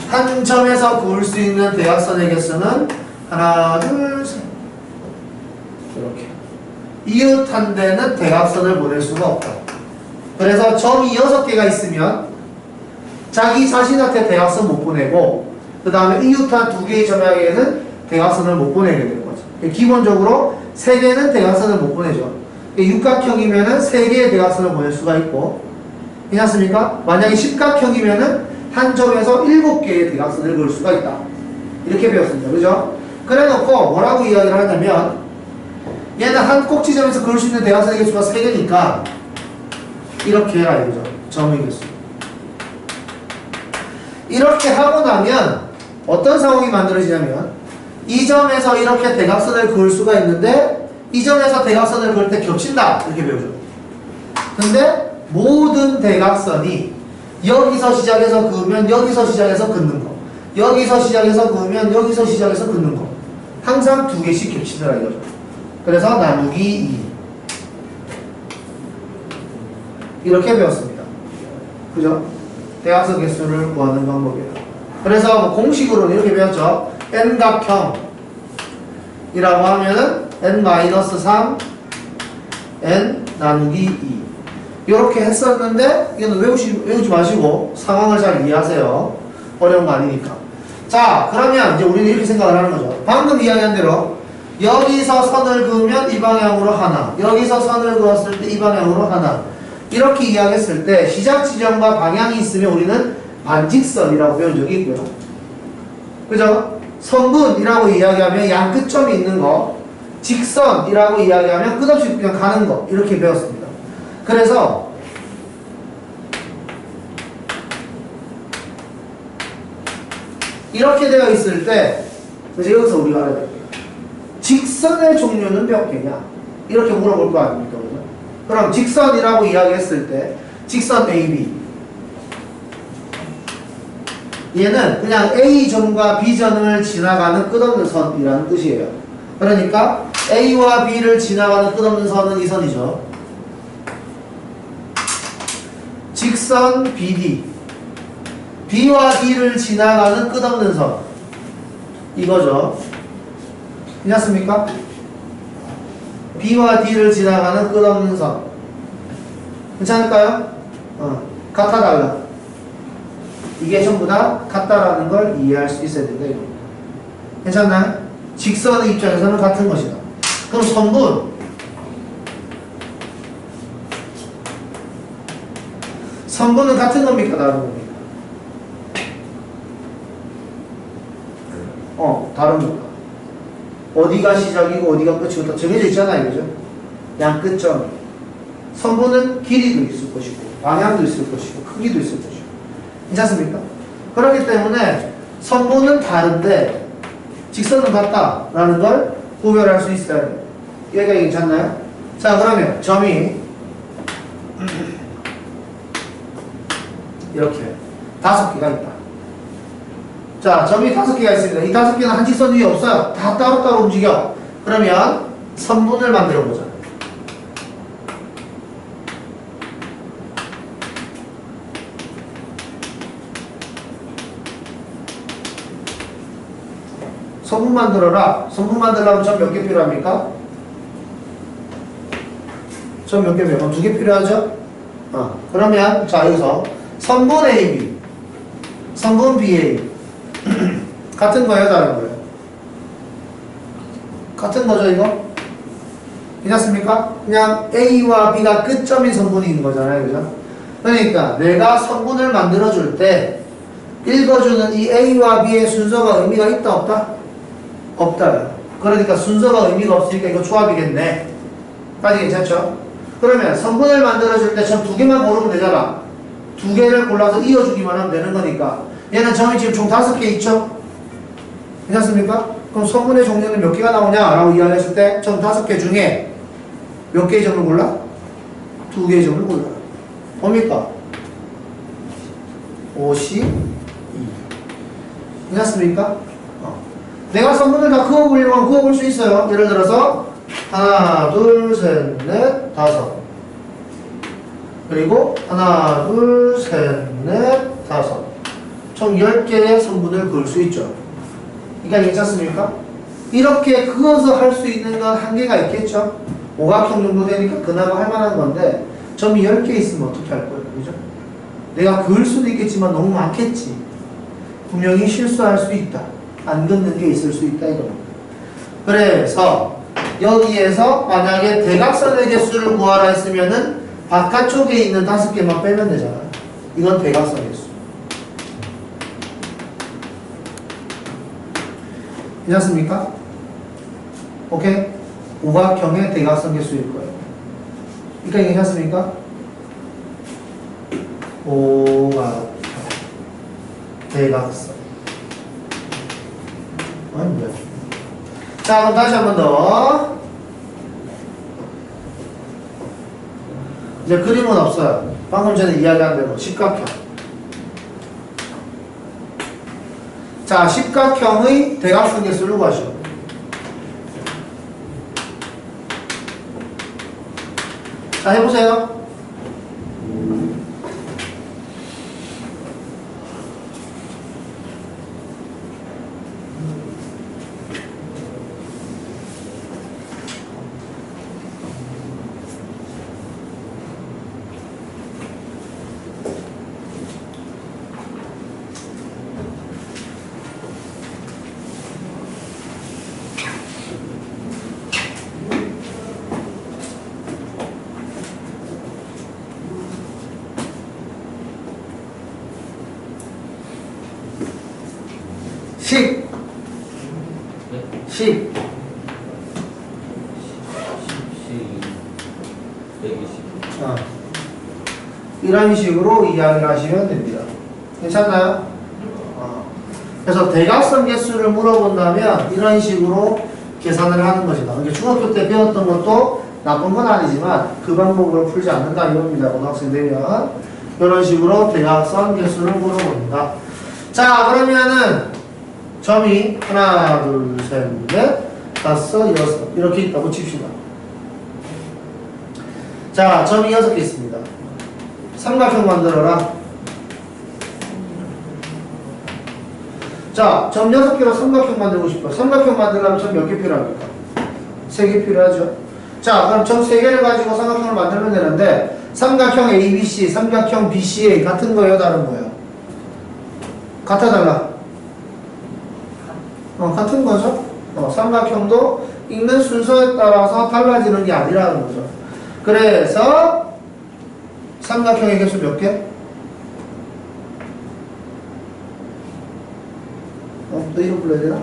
한 점에서 그을 수 있는 대각선의 개수는 하나, 둘, 셋. 이렇게. 이웃한 데는 대각선을 보낼 수가 없다. 그래서 점이 6개가 있으면 자기 자신한테 대각선 못 보내고 그 다음에 이웃한 2개의 점에게는 대각선을 못 보내게 되는 거죠. 기본적으로 3개는 대각선을 못 보내죠. 육각형이면은 3개의 대각선을 보낼 수가 있고, 괜찮습니까? 만약에 십각형이면은 한 점에서 7개의 대각선을 그을 수가 있다. 이렇게 배웠습니다. 그죠? 그래 놓고 뭐라고 이야기를 하냐면, 얘는 한 꼭지점에서 그을 수 있는 대각선의 개수가 3개니까 이렇게 해라 이거죠. 점의 개수. 이렇게 하고 나면 어떤 상황이 만들어지냐면, 이 점에서 이렇게 대각선을 그을 수가 있는데 이 점에서 대각선을 그을 때 겹친다. 이렇게 배우죠. 근데 모든 대각선이 여기서 시작해서 그으면 여기서 시작해서 긋는 거, 여기서 시작해서 그으면 여기서 시작해서 긋는 거, 항상 두 개씩 겹치더라 이거죠. 그래서 나누기 2 이렇게 배웠습니다. 그죠? 대각선 개수를 구하는 방법이에요. 그래서 뭐 공식으로는 이렇게 배웠죠. n각형이라고 하면은 n-3 n 나누기 2 이렇게 했었는데 이거는 외우지 마시고 상황을 잘 이해하세요. 어려운 거 아니니까. 자, 그러면 이제 우리는 이렇게 생각을 하는 거죠. 방금 이야기한 대로 여기서 선을 그으면 이 방향으로 하나, 여기서 선을 그었을 때 이 방향으로 하나, 이렇게 이야기했을 때 시작 지점과 방향이 있으면 우리는 반직선이라고 배운 적이 있고요. 그죠? 선분이라고 이야기하면 양 끝점이 있는 거, 직선이라고 이야기하면 끝없이 그냥 가는 거, 이렇게 배웠습니다. 그래서 이렇게 되어 있을 때 이제 여기서 우리가 알아야 돼요. 직선의 종류는 몇 개냐? 이렇게 물어볼 거 아닙니까? 그죠? 그럼 직선이라고 이야기했을 때 직선 AB 얘는 그냥 A점과 B점을 지나가는 끝없는 선이라는 뜻이에요. 그러니까 A와 B를 지나가는 끝없는 선은 이 선이죠. 직선 BD B와 D를 지나가는 끝없는 선 이거죠. 괜찮습니까? B와 D를 지나가는 끝없는 선 괜찮을까요? 같아 달라 이게 전부 다 같다라는 걸 이해할 수 있어야 된다 이거. 괜찮나요? 직선의 입장에서는 같은 것이다. 그럼 선분 선분은 같은 겁니까? 다른 겁니까? 다릅니다. 어디가 시작이고 어디가 끝이고 다 정해져 있잖아요. 그죠? 양 끝점. 선분은 길이도 있을 것이고 방향도 있을 것이고 크기도 있을 것이고 괜찮습니까? 그렇기 때문에 선분은 다른데 직선은 같다라는 걸 구별할 수 있어야 돼요. 여기가 괜찮나요? 자, 그러면 점이 이렇게 5개가 있다. 자, 점이 5개가 있습니다. 이 5개는 한 직선 위에 없어요. 다 따로따로 움직여. 그러면 선분을 만들어 보자. 선분 만들어라. 선분 만들려면 점 몇 개 필요합니까? 점 몇 개 필요해요? 2개 필요하죠? 그러면 자, 여기서 선분 AB, 선분 BA 같은 거예요, 다른 거예요? 같은 거죠, 이거? 괜찮습니까? 그냥 A와 B가 끝점인 선분이 있는 거잖아요, 그죠? 그러니까 내가 선분을 만들어줄 때 읽어주는 이 A와 B의 순서가 의미가 있다, 없다? 없다. 그러니까 순서가 의미가 없으니까 이거 조합이겠네. 까지 괜찮죠? 그러면 선분을 만들어줄 때 점 2개만 고르면 되잖아. 2개를 골라서 이어주기만 하면 되는 거니까. 얘는 점이 지금 총 5개 있죠? 괜찮습니까? 그럼 선분의 종류는 몇 개가 나오냐? 라고 이야기했을 때 점 5개 중에 몇 개의 점을 골라? 2개의 점을 골라. 뭡니까? 52. 괜찮습니까? 내가 선분을 다 그어보려면 그어볼 수 있어요. 예를 들어서 하나, 둘, 셋, 넷, 다섯. 그리고 하나, 둘, 셋, 넷, 다섯. 총 10개의 선분을 그을 수 있죠. 그러니까 괜찮습니까? 이렇게 그어서 할 수 있는 건 한계가 있겠죠. 오각형 정도 되니까 그나마 할 만한 건데 점이 10개 있으면 어떻게 할 거예요? 그죠? 내가 그을 수도 있겠지만 너무 많겠지. 분명히 실수할 수 있다. 안 긋는 게 있을 수 있다 이겁니다. 그래서 여기에서 만약에 대각선의 개수를 구하라 했으면은 바깥쪽에 있는 5개만 빼면 되잖아요. 이건 대각선 개수. 괜찮습니까? 오케이? 오각형의 대각선 개수일 거예요. 그러니까 괜찮습니까? 오각형 대각선. 아니 뭐야. 자, 그럼 다시 한 번 더. 이제 그림은 없어요. 방금 전에 이야기한 대로 십각형. 자, 십각형의 대각선 개수를 구하시오. 자, 해보세요. 식, 네? 식. 120. 이런 식으로 이야기를 하시면 됩니다. 괜찮나요? 그래서 대각선 개수를 물어본다면 이런 식으로 계산을 하는 것이다. 이게 중학교 때 배웠던 것도 나쁜 건 아니지만 그 방법으로 풀지 않는다 이겁니다. 고등학생 되면 이런 식으로 대각선 개수를 물어봅니다. 자, 그러면은 점이 하나, 둘, 셋, 넷, 다섯, 여섯 이렇게 있다고 칩시다. 자, 점이 6개 있습니다. 삼각형 만들어라. 자, 점 6개로 삼각형 만들고 싶어. 삼각형 만들려면 점 몇 개 필요합니까? 3개 필요하죠. 자, 그럼 점 3개를 가지고 삼각형을 만들면 되는데 삼각형 ABC, 삼각형 BCA 같은 거예요, 다른 거예요? 같아, 달라? 같은 거죠. 삼각형도 읽는 순서에 따라서 달라지는 게 아니라는 거죠. 그래서 삼각형의 개수 몇 개? 또 이름 불러야 되나?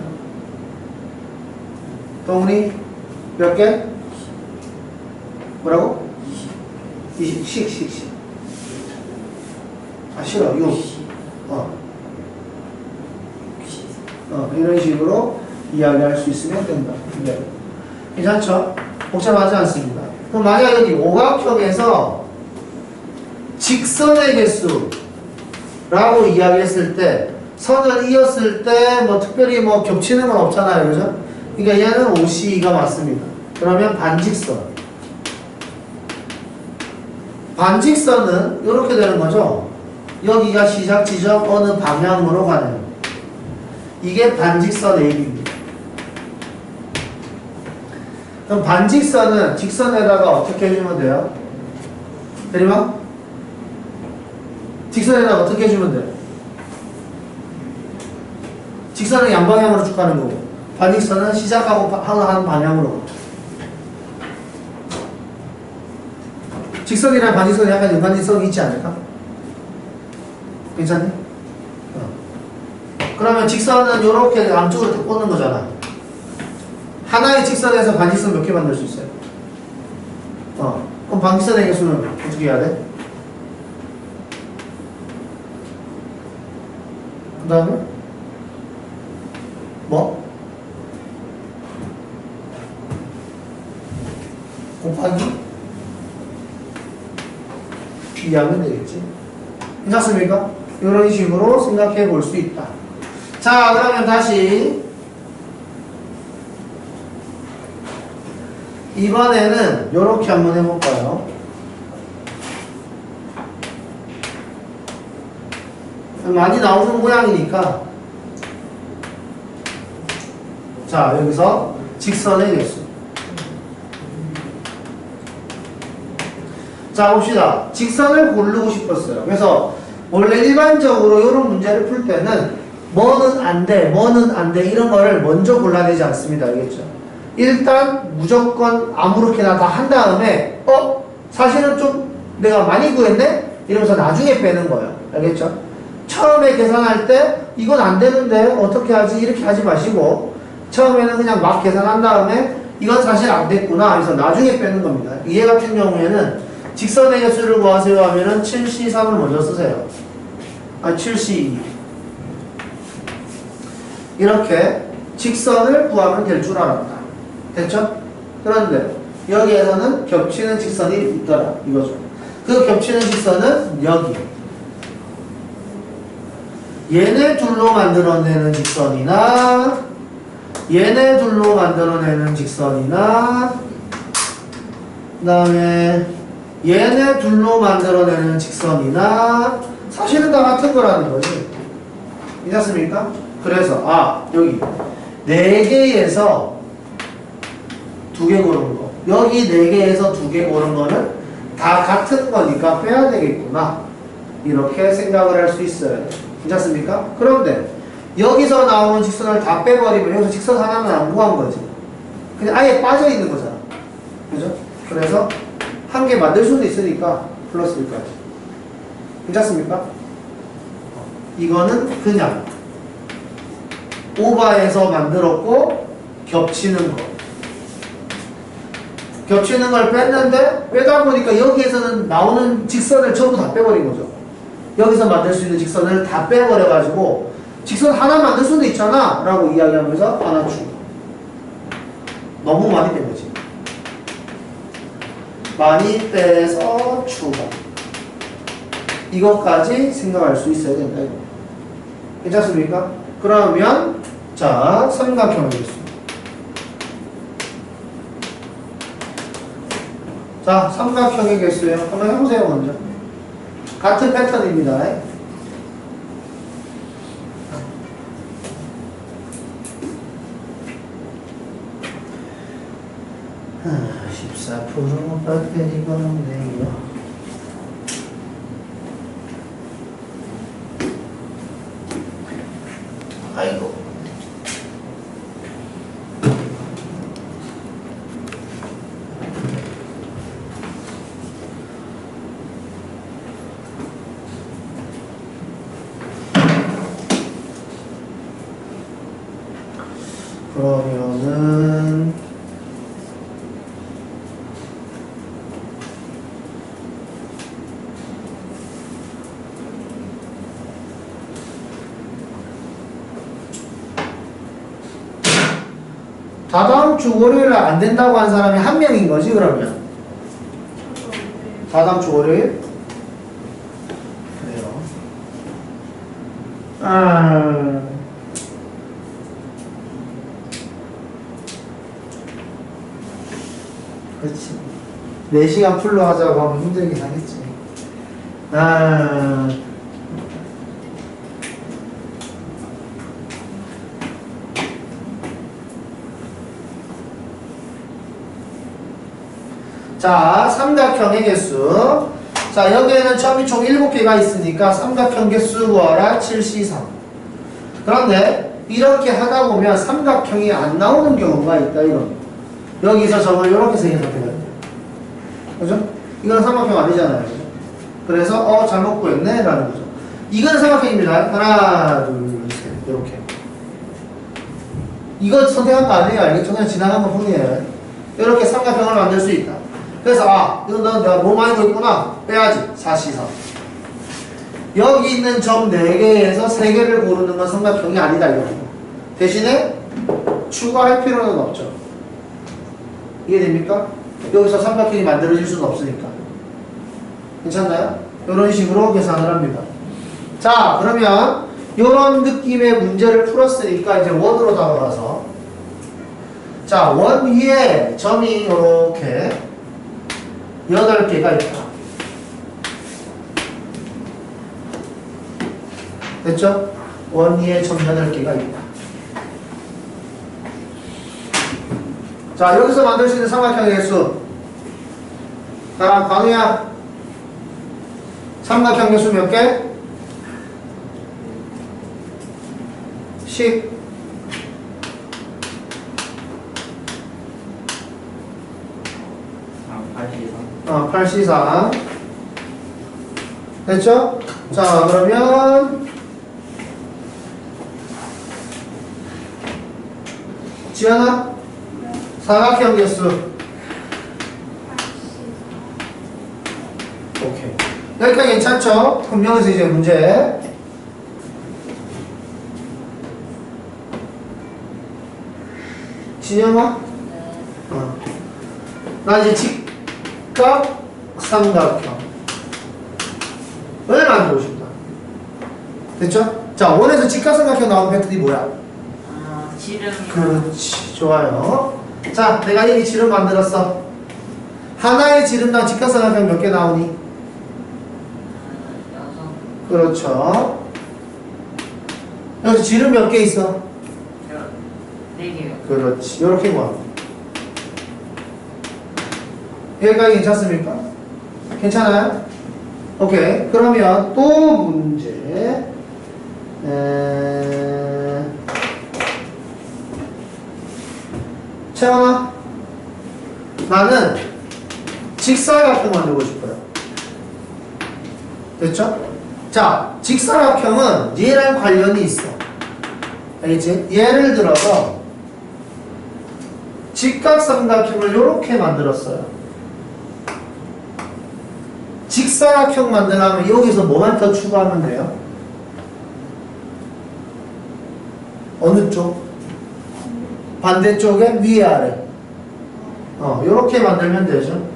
동훈이 몇 개? 뭐라고? 20, 식. 아, 싫어. 6. 이런 식으로 이야기할 수 있으면 된다. 네. 괜찮죠? 복잡하지 않습니다. 그럼 만약 여기 오각형에서 직선의 개수라고 이야기했을 때 선을 이었을 때 뭐 특별히 뭐 겹치는 건 없잖아요. 그죠? 그러니까 얘는 OC가 맞습니다. 그러면 반직선. 반직선은 이렇게 되는 거죠. 여기가 시작 지점 어느 방향으로 가는. 이게 반직선 AB입니다. 그럼 반직선은 직선에다가 어떻게 해주면 돼요? 대리마? 직선에다가 어떻게 해주면 돼요? 직선은 양방향으로 쭉 가는 거고 반직선은 시작하고 하는 방향으로. 직선이랑 반직선이 약간 연관성이 있지 않을까? 괜찮니? 그러면 직선은 이렇게 양쪽으로 다 꽂는 거잖아. 하나의 직선에서 반직선 몇 개 만들 수 있어요? 그럼 반직선의 개수는 어떻게 해야 돼? 그 다음에 뭐? 곱하기 2 하면 되겠지. 괜찮습니까? 이런 식으로 생각해 볼 수 있다. 자, 그러면 다시 이번에는 이렇게 한번 해볼까요? 많이 나오는 모양이니까 자, 여기서 직선의 개수. 자, 봅시다. 직선을 고르고 싶었어요. 그래서 원래 일반적으로 이런 문제를 풀 때는 뭐는 안 돼, 뭐는 안 돼 이런 거를 먼저 골라내지 않습니다. 알겠죠? 일단 무조건 아무렇게나 다 한 다음에 사실은 좀 내가 많이 구했네? 이러면서 나중에 빼는 거예요. 알겠죠? 처음에 계산할 때 이건 안 되는데 어떻게 하지? 이렇게 하지 마시고 처음에는 그냥 막 계산한 다음에 이건 사실 안 됐구나 해서 나중에 빼는 겁니다. 얘 같은 경우에는 직선의 개수를 구하세요 하면은 7C3을 먼저 쓰세요. 7C2 이렇게 직선을 구하면 될 줄 알았다. 됐죠? 그런데 여기에서는 겹치는 직선이 있더라 이거죠. 그 겹치는 직선은 여기 얘네 둘로 만들어내는 직선이나 얘네 둘로 만들어내는 직선이나 그 다음에 얘네 둘로 만들어내는 직선이나 사실은 다 같은 거라는 거지. 괜찮습니까? 그래서 여기 4개에서 2개 고른 거, 여기 4개에서 2개 고른 거는 다 같은 거니까 빼야 되겠구나, 이렇게 생각을 할 수 있어요. 괜찮습니까? 그런데 여기서 나오는 직선을 다 빼버리면 여기서 직선 하나는 안 구한 거지. 그냥 아예 빠져 있는 거잖아. 그죠? 그래서 한 개 만들 수도 있으니까 플러스 1까지. 괜찮습니까? 이거는 그냥 오버해서 만들었고 겹치는 거. 겹치는 걸 뺐는데 빼다 보니까 여기에서는 나오는 직선을 전부 다 빼버린 거죠. 여기서 만들 수 있는 직선을 다 빼버려가지고 직선 하나 만들 수도 있잖아 라고 이야기하면서 하나 추가. 너무 많이 뺀 거지. 많이 빼서 추가. 이것까지 생각할 수 있어야 된다, 이거. 괜찮습니까? 그러면 자, 삼각형을 보겠습니다. 자, 삼각형의 개수요. 한번 해보세요, 먼저. 같은 패턴입니다. 14%밖에 이거 없네요. 아이고. 그러면은 다다음 주 월요일에 안 된다고 한 사람이 한 명인 거지, 그러면? 다다음 주 월요일? 그래요. 그렇지. 4시간 풀로 하자고 하면 힘들긴 하겠지. 자, 삼각형의 개수. 자, 여기에는 점이 총 7개가 있으니까 삼각형 개수 구하라. 7C3. 그런데 이렇게 하다 보면 삼각형이 안 나오는 경우가 있다, 이런. 여기서 점을 이렇게 세 개 선택해야 돼요. 그죠? 이건 삼각형 아니잖아요. 그죠? 그래서 잘못 구했네 라는 거죠. 이건 삼각형입니다. 하나, 둘, 셋. 이렇게. 이거 선택한 거 아니에요. 알겠죠? 그냥 지나간 것 뿐이에요. 이렇게 삼각형을 만들 수 있다. 그래서 이거 내가 너무 많이 구했구나. 빼야지. 4C3. 여기 있는 점 4개에서 3개를 고르는 건 삼각형이 아니다, 이거. 대신에 추가할 필요는 없죠. 이해됩니까? 여기서 삼각형이 만들어질 수는 없으니까. 괜찮나요? 이런 식으로 계산을 합니다. 자, 그러면 이런 느낌의 문제를 풀었으니까 이제 원으로 다가가서, 자, 원 위에 점이 이렇게 8개가 있다. 됐죠? 원 위에 점 8개가 있다. 자, 여기서 만들 수 있는 삼각형의 개수. 자, 광우야. 삼각형 개수 몇 개? 10. 아, 8C3. 됐죠? 자, 그러면 지연아? 삼각형 개수. 오케이. 여기까지 괜찮죠? 그럼 여기서 이제 문제. 진영아? 나 이제 직각 삼각형. 을 만들고 싶다. 됐죠? 자, 원에서 직각 삼각형 나온 패턴이 뭐야? 지름이. 그렇지. 좋아요. 자, 내가 이 지름 만들었어. 하나의 지름당 직각삼각형 몇 개 나오니? 6. 그렇죠. 여기서 지름 몇 개 있어? 4개요. 그렇지. 요렇게 모아. 여기까지 괜찮습니까? 괜찮아요? 오케이. 그러면 또 문제. 채원아, 나는 직사각형 만들고 싶어요. 됐죠? 자, 직사각형은 얘랑 관련이 있어. 알겠지? 예를 들어서 직각삼각형을 이렇게 만들었어요. 직사각형 만들려면 여기서 뭐만 더 추가하면 돼요? 어느 쪽? 반대쪽에 위에 아래. 이렇게 만들면 되죠.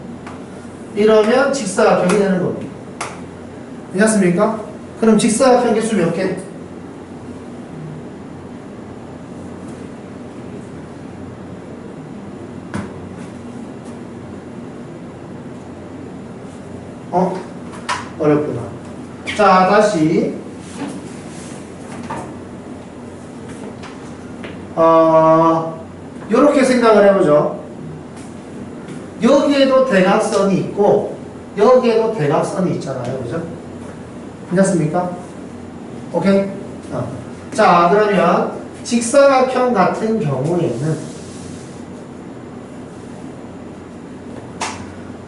이러면 직사각형이 되는 겁니다. 괜찮습니까? 그럼 직사각형 개수 몇 개? 어렵구나. 자, 다시. 요렇게 생각을 해보죠. 여기에도 대각선이 있고, 여기에도 대각선이 있잖아요. 그죠? 괜찮습니까? 오케이? 자, 그러면 직사각형 같은 경우에는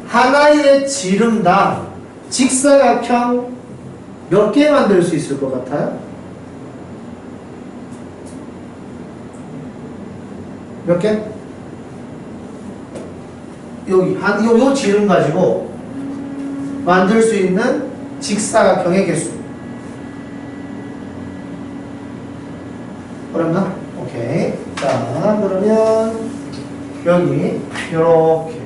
하나의 지름당 직사각형 몇 개 만들 수 있을 것 같아요? 몇 개? 여기 요 지름 가지고 만들 수 있는 직사각형의 개수. 어렵나? 오케이. 자, 그러면 여기 요렇게.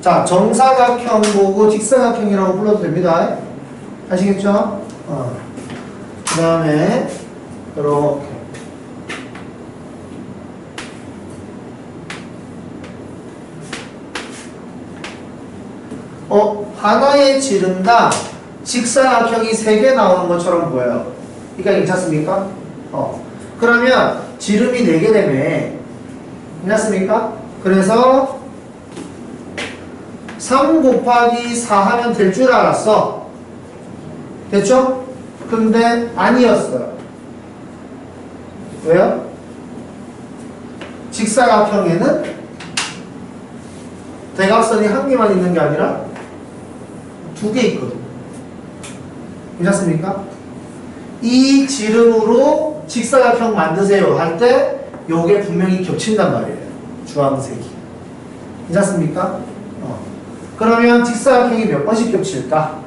자, 정사각형 보고 직사각형이라고 불러도 됩니다. 아시겠죠? 그 다음에 이렇게 하나의 지름당 직사각형이 3개 나오는 것처럼 보여요. 그러니까 괜찮습니까? 그러면 지름이 4개 되면 괜찮습니까? 그래서 3 곱하기 4 하면 될 줄 알았어. 됐죠? 근데 아니었어요. 왜요? 직사각형에는 대각선이 한 개만 있는 게 아니라 2개 있거든. 괜찮습니까? 이 지름으로 직사각형 만드세요 할 때 요게 분명히 겹친단 말이에요. 주황색이. 괜찮습니까? 그러면 직사각형이 몇 번씩 겹칠까?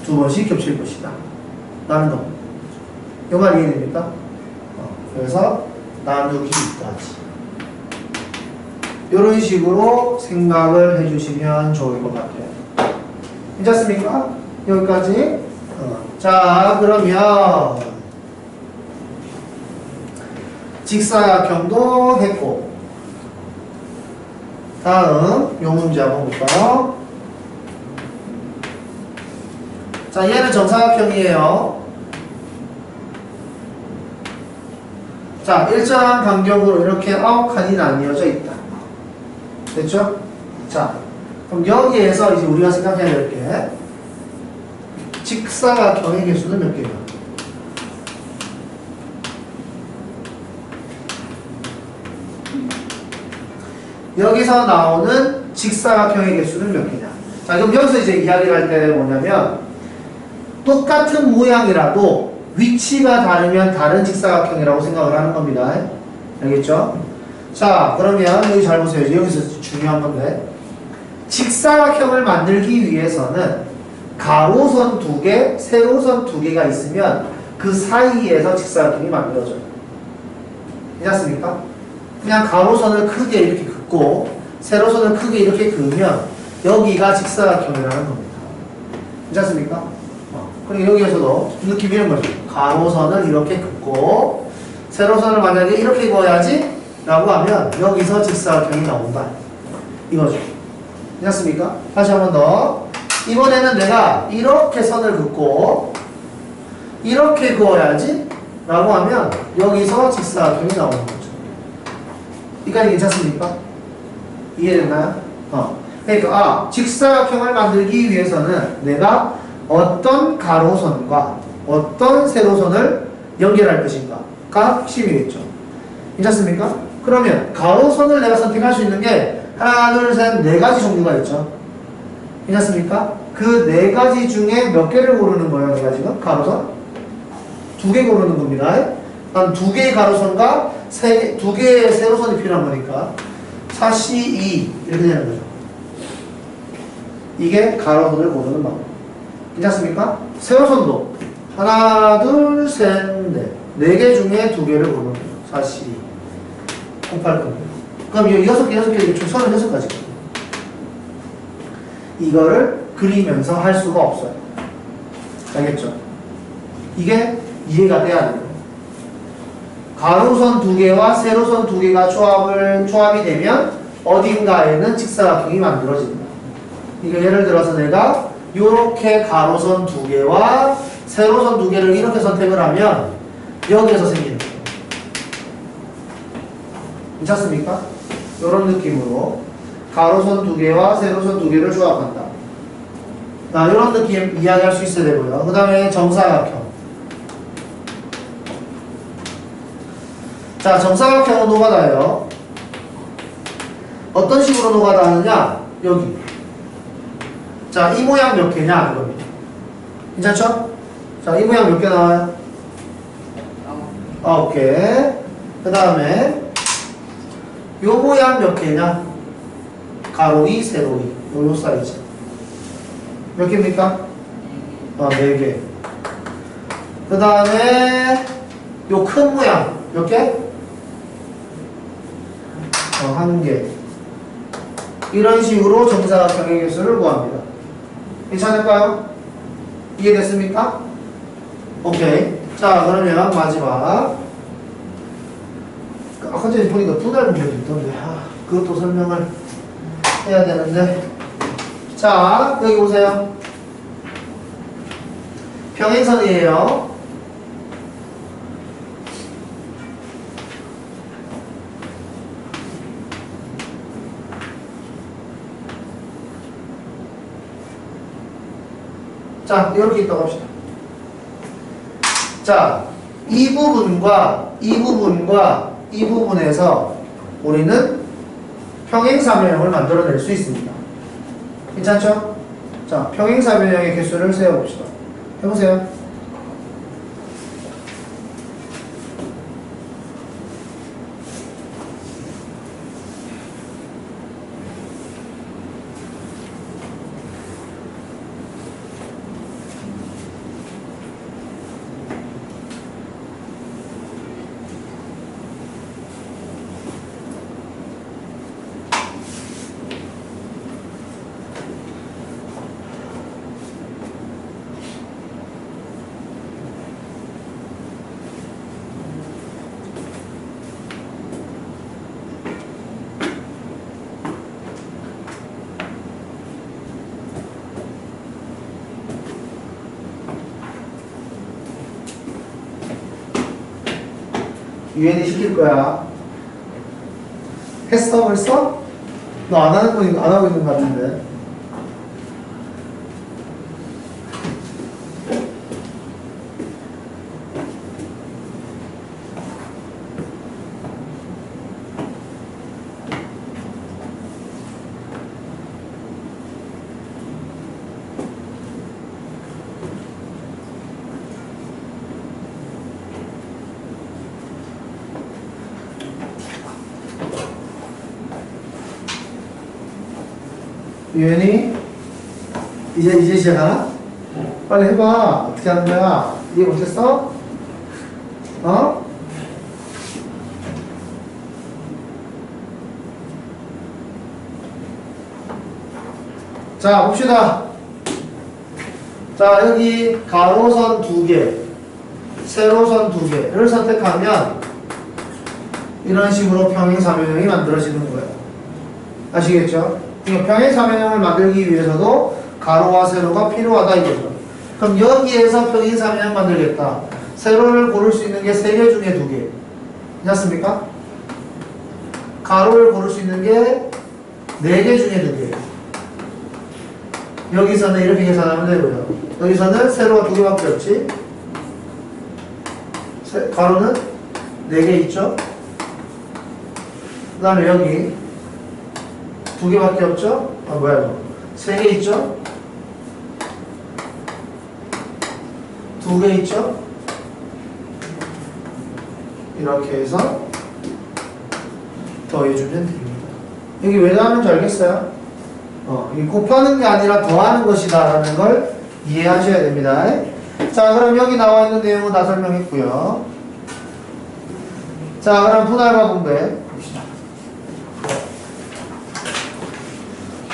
2번씩 겹칠 것이다 라는 겁니다. 이 말 이해됩니까? 그래서 나누기까지 이런 식으로 생각을 해주시면 좋을 것 같아요. 괜찮습니까? 여기까지. 자, 그러면 직사각형도 했고, 다음 요 문제 한번 볼까요? 자, 얘는 정사각형이에요. 자, 일정한 간격으로 이렇게 9칸이 나뉘어져 있다. 됐죠? 자, 그럼 여기에서 이제 우리가 생각해야 될 게 직사각형의 개수는 몇 개야? 여기서 나오는 직사각형의 개수는 몇 개냐? 자, 그럼 여기서 이제 이야기를 할 때 뭐냐면 똑같은 모양이라도 위치가 다르면 다른 직사각형이라고 생각을 하는 겁니다. 알겠죠? 자, 그러면 여기 잘 보세요. 여기서 중요한 건데 직사각형을 만들기 위해서는 가로선 2개, 세로선 2개가 있으면 그 사이에서 직사각형이 만들어져요. 괜찮습니까? 그냥 가로선을 크게 이렇게 긋고 세로선을 크게 이렇게 그으면 여기가 직사각형이라는 겁니다. 괜찮습니까? 그리고 여기에서도 느낌이 이런 거죠. 가로선을 이렇게 긋고 세로선을 만약에 이렇게 그어야지 라고 하면 여기서 직사각형이 나온다. 이거죠. 괜찮습니까? 다시 한 번 더. 이번에는 내가 이렇게 선을 긋고 이렇게 그어야지 라고 하면 여기서 직사각형이 나오는 거죠. 이까지 괜찮습니까? 이해됐나요? 그러니까 직사각형을 만들기 위해서는 내가 어떤 가로선과 어떤 세로선을 연결할 것인가가 핵심이겠죠. 괜찮습니까? 그러면 가로선을 내가 선택할 수 있는 게 하나, 둘, 셋, 네 가지 종류가 있죠. 괜찮습니까? 그 네 가지 중에 몇 개를 고르는 거예요, 내가 지금? 가로선? 2개 고르는 겁니다. 한 2개의 가로선과 2개의 세로선이 필요한 거니까 4C 2 이렇게 되는 거죠. 이게 가로선을 고르는 방법. 괜찮습니까? 세로선도 하나, 둘, 셋, 넷. 4개 중에 2개를 고르는 거죠. 4C 2 곱할 겁니다. 그럼 이 6개, 총 36가지. 이거를 그리면서 할 수가 없어요. 알겠죠? 이게 이해가 돼야 돼요. 가로선 2개와 세로선 2개가 조합이 되면 어딘가에는 직사각형이 만들어집니다. 이게 예를 들어서 내가 이렇게 가로선 2개와 세로선 2개를 이렇게 선택을 하면 여기에서 생기는 거예요. 괜찮습니까? 이런 느낌으로 가로선 2개와 세로선 2개를 조합한다. 이런 느낌 이야기할 수 있어야 되고요. 그 다음에 정사각형. 자, 정사각형은 노가다예요. 어떤 식으로 노가다 하느냐? 여기. 자, 이 모양 몇 개냐? 그겁니다. 괜찮죠? 자, 이 모양 몇 개 나와요? 9개. 그 다음에 요 모양 몇 개냐? 가로 2, 세로 2. 요 사이즈. 몇 개입니까? 4개. 그 다음에 요 큰 모양 몇 개? 1개. 이런 식으로 정사각형의 개수를 구합니다. 괜찮을까요? 이해됐습니까? 오케이. 자, 그러면 마지막. 아까 전에 보니까 분할 문제도 있던데, 그것도 설명을 해야 되는데. 자, 여기 보세요. 평행선이에요. 자, 이렇게 있다고 합시다. 자, 이 부분과 이 부분과 이 부분에서 우리는 평행사변형을 만들어낼 수 있습니다. 괜찮죠? 자, 평행사변형의 개수를 세어봅시다. 해보세요. 유엔이 시킬 거야. 했어 벌써? 너 안 하는 거 안 하고 있는 거 같은데. 유엔이 이제 시작하나? 빨리 해봐. 어떻게 하는 거야? 이해 못했어? 자, 봅시다. 자, 여기 가로선 2개, 세로선 2개를 선택하면 이런 식으로 평행사변형이 만들어지는 거예요. 아시겠죠? 그러니까 평행사변형을 만들기 위해서도 가로와 세로가 필요하다 이거죠. 그럼 여기에서 평행사변형 만들겠다. 세로를 고를 수 있는 게 3개 중에 2개. 괜찮습니까? 가로를 고를 수 있는 게 4개 중에 2개. 여기서는 이렇게 계산하면 되고요. 여기서는 세로가 2개밖에 없지. 가로는 4개 있죠. 그 다음에 여기 2개밖에 없죠. 아 뭐야 이거 3개 있죠. 2개 있죠. 이렇게 해서 더해주면 됩니다. 여기 왜 나왔는지 알겠어요? 이 곱하는 게 아니라 더하는 것이다 라는 걸 이해하셔야 됩니다. 자, 그럼 여기 나와 있는 내용은 다 설명했고요. 자, 그럼 분할과 분배 봅시다.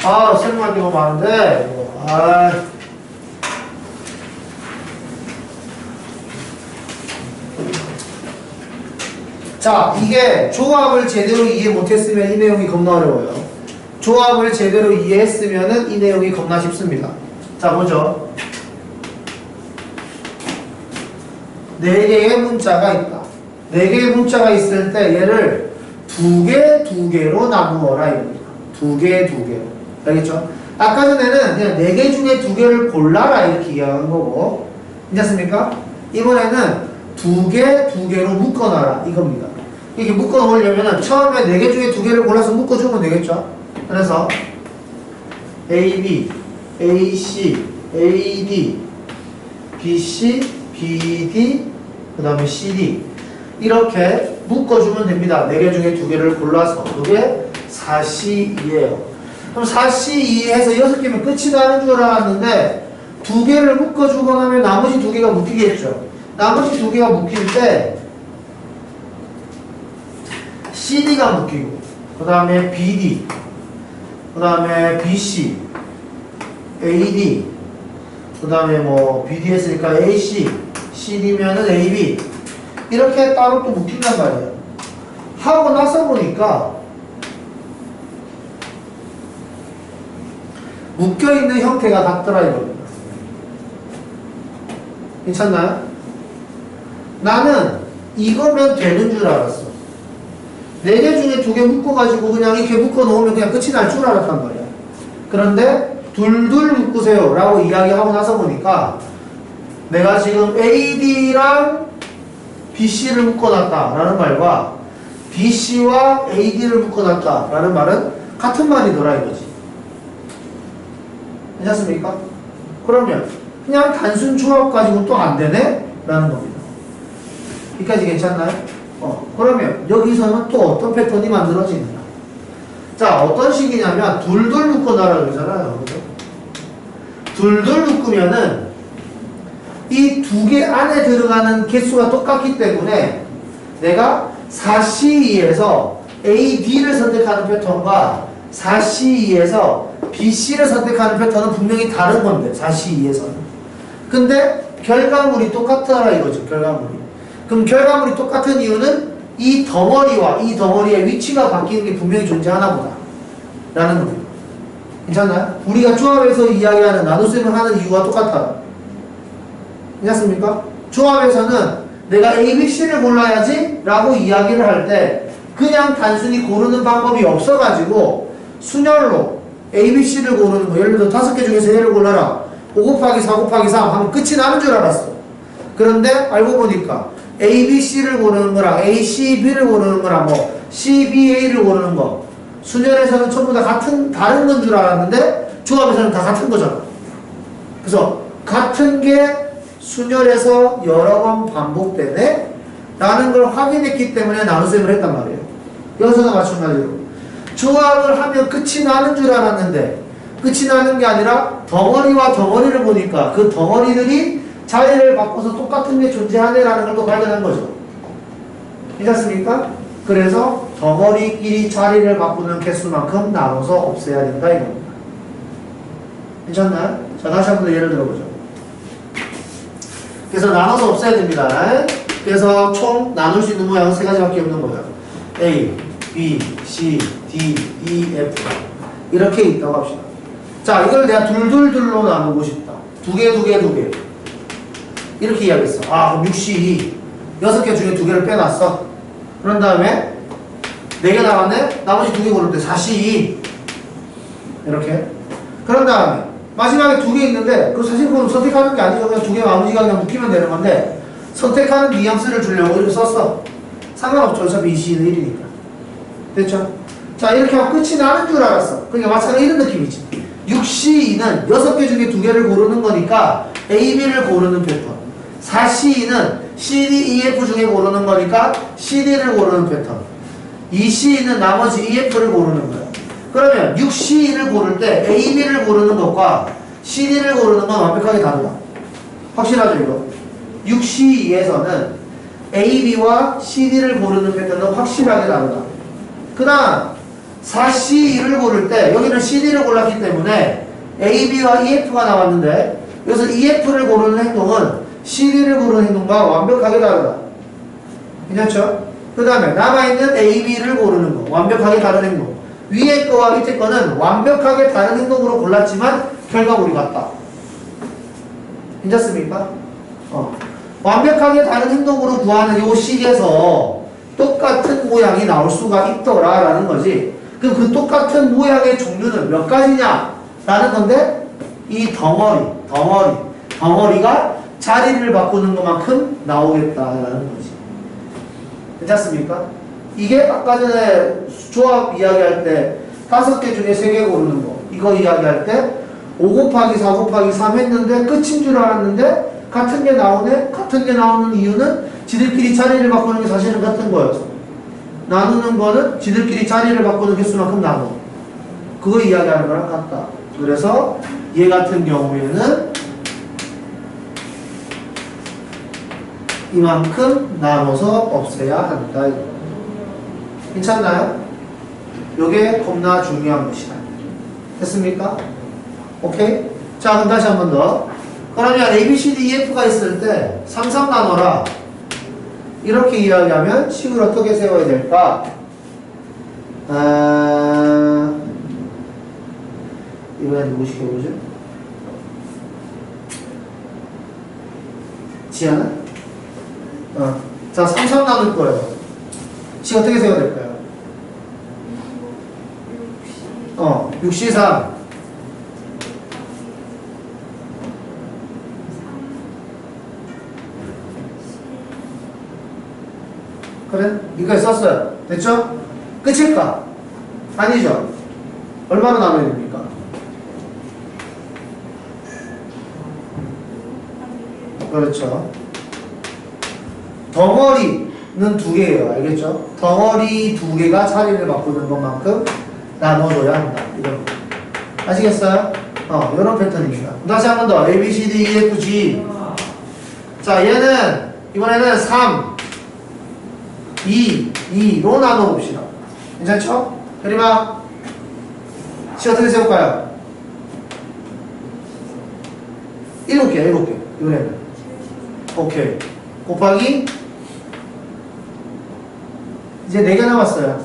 아, 설명할 게 너무 많은데. 자, 이게 조합을 제대로 이해 못했으면 이 내용이 겁나 어려워요. 조합을 제대로 이해했으면 이 내용이 겁나 쉽습니다. 자, 보죠. 4개의 문자가 있다. 4개의 문자가 있을 때 얘를 2개로 나누어라 이겁니다. 2개로. 알겠죠? 아까 전에는 그냥 4개 중에 2개를 골라라 이렇게 이야기한 거고, 괜찮습니까? 이번에는 2개로 묶어놔라 이겁니다. 이렇게 묶어놓으려면 처음에 4개 중에 2개를 골라서 묶어주면 되겠죠? 그래서 AB, AC, AD, BC, BD, 그 다음에 CD 이렇게 묶어주면 됩니다. 4개 중에 2개를 골라서. 그게 4C2예요. 그럼 4C2 해서 6개면 끝이 나는 줄 알았는데 2개를 묶어주고 나면 나머지 2개가 묶이겠죠. 나머지 2개가 묶일 때 CD가 묶이고 그 다음에 BD 그 다음에 BC AD 그 다음에 뭐 BD 했으니까 AC CD면은 AB 이렇게 따로 또 묶인단 말이에요. 하고 나서 보니까 묶여있는 형태가 같더라 이겁니다. 괜찮나요? 나는 이거면 되는 줄 알았어. 4개 중에 2개 묶어가지고 그냥 이렇게 묶어놓으면 그냥 끝이 날 줄 알았단 말이야. 그런데 둘둘 묶으세요 라고 이야기하고 나서 보니까 내가 지금 AD랑 BC를 묶어놨다 라는 말과 BC와 AD를 묶어놨다 라는 말은 같은 말이더라 이거지. 괜찮습니까? 그러면 그냥 단순 조합 가지고 또 안 되네? 라는 겁니다. 여기까지 괜찮나요? 그러면 여기서는 또 어떤 패턴이 만들어지느냐. 자, 어떤 식이냐면 둘둘 묶어놔라 그러잖아요. 그죠? 둘둘 묶으면은 이 2개 안에 들어가는 개수가 똑같기 때문에 내가 4C2에서 AD를 선택하는 패턴과 4C2에서 BC를 선택하는 패턴은 분명히 다른 건데 4C2에서는. 근데 결과물이 똑같더라 이거죠. 결과물이. 그럼 결과물이 똑같은 이유는 이 덩어리와 이 덩어리의 위치가 바뀌는 게 분명히 존재하나 보다 라는 겁니다. 괜찮나요? 우리가 조합에서 이야기하는 나눗셈을 하는 이유가 똑같아. 괜찮습니까? 조합에서는 내가 A, B, C를 골라야지 라고 이야기를 할 때 그냥 단순히 고르는 방법이 없어가지고 순열로 A, B, C를 고르는 거. 예를 들어 5개 중에서 얘를 골라라. 5 곱하기 4 곱하기 3 하면 끝이 나는 줄 알았어. 그런데 알고 보니까 A, B, C를 고르는 거랑 A, C, B를 고르는 거랑 뭐 C, B, A를 고르는 거 순열에서는 전부 다 다른 건 줄 알았는데 조합에서는 다 같은 거잖아. 그래서 같은 게 순열에서 여러 번 반복되네? 라는 걸 확인했기 때문에 나눗셈을 했단 말이에요. 여기서도 마찬가지로 조합을 하면 끝이 나는 줄 알았는데 끝이 나는 게 아니라 덩어리와 덩어리를 보니까 그 덩어리들이 자리를 바꿔서 똑같은 게 존재하네라는 걸 또 발견한 거죠. 괜찮습니까? 그래서 덩어리끼리 자리를 바꾸는 개수만큼 나눠서 없애야 된다 이겁니다. 괜찮나요? 자, 다시 한 번 더 예를 들어보죠. 그래서 나눠서 없애야 됩니다. 그래서 총 나눌 수 있는 모양은 3가지밖에 없는 거예요. A, B, C, D, E, F 이렇게 있다고 합시다. 자, 이걸 내가 둘둘둘로 나누고 싶다. 두 개 이렇게 이야기했어. 아, 그럼 6C2 6개 중에 2개를 빼놨어. 그런 다음에 4개 나왔네? 나머지 2개 고를 때 4C2 이렇게. 그런 다음에 마지막에 2개 있는데 그 사실 그건 선택하는 게 아니죠. 그냥 2개 나머지가 그냥 묶이면 되는 건데 선택하는 뉘앙스를 주려고 이렇게 썼어. 상관없죠. 어차피 2C는 1이니까. 됐죠? 자, 이렇게 하면 끝이 나는 줄 알았어. 그러니까 마찬가지로 이런 느낌이지. 6C2는 6개 중에 2개를 고르는 거니까 A, B를 고르는 패턴. 4C2는 C, D, E, F 중에 고르는 거니까 C, D를 고르는 패턴. 2C2는 나머지 E, F를 고르는 거야. 그러면 6C2를 고를 때 A, B를 고르는 것과 C, D를 고르는 건 완벽하게 다르다. 확실하죠, 이거? 6C2에서는 A, B와 C, D를 고르는 패턴은 확실하게 다르다. 그 다음 4C2를 고를 때 여기는 C, D를 골랐기 때문에 A, B와 E, F가 나왔는데 여기서 E, F를 고르는 행동은 C, D를 고르는 행동과 완벽하게 다르다. 괜찮죠? 그 다음에 남아있는 A, B를 고르는 거 완벽하게 다른 행동. 위에 거와 밑에 거는 완벽하게 다른 행동으로 골랐지만 결과물이 같다. 괜찮습니까? 완벽하게 다른 행동으로 구하는 이 식에서 똑같은 모양이 나올 수가 있더라라는 거지. 그럼 그 똑같은 모양의 종류는 몇 가지냐? 라는 건데 이 덩어리가 자리를 바꾸는 것만큼 나오겠다라는 거지. 괜찮습니까? 이게 아까 전에 조합 이야기할 때 5개 중에 3개 고르는 거 이거 이야기할 때 5 곱하기 4 곱하기 3 했는데 끝인 줄 알았는데 같은 게 나오네? 같은 게 나오는 이유는 지들끼리 자리를 바꾸는 게 사실은 같은 거였어. 나누는 거는 지들끼리 자리를 바꾸는 개수만큼 나눠. 그거 이야기하는 거랑 같다. 그래서 얘 같은 경우에는 이만큼 나눠서 없애야 한다. 괜찮나요? 요게 겁나 중요한 것이다. 됐습니까? 오케이? 자, 그럼 다시 한 번 더. 그러면 A, B, C, D, E, F가 있을 때 3, 3 나눠라. 이렇게 이야기하면 식을 어떻게 세워야 될까? 이번엔 누구 시켜보죠? 지아나? 자, 3, 3 나눌 거예요. 식 어떻게 세워야 될까요? 6C 3. 그래? 이거까지 썼어요. 됐죠? 끝일까? 아니죠? 얼마나 나눠야 됩니까? 그렇죠. 덩어리는 2개예요. 알겠죠? 덩어리 2개가 자리를 바꾸는 것만큼 나눠줘야 한다. 이런 거. 아시겠어요? 이런 패턴입니다. 다시 한 번 더. A, B, C, D, E, F, G. 자, 얘는 이번에는 3, 2로 나눠봅시다. 괜찮죠? 그리마 시 어떻게 세울까요? 7개 이번에는 오케이 곱하기 이제 4개 남았어요.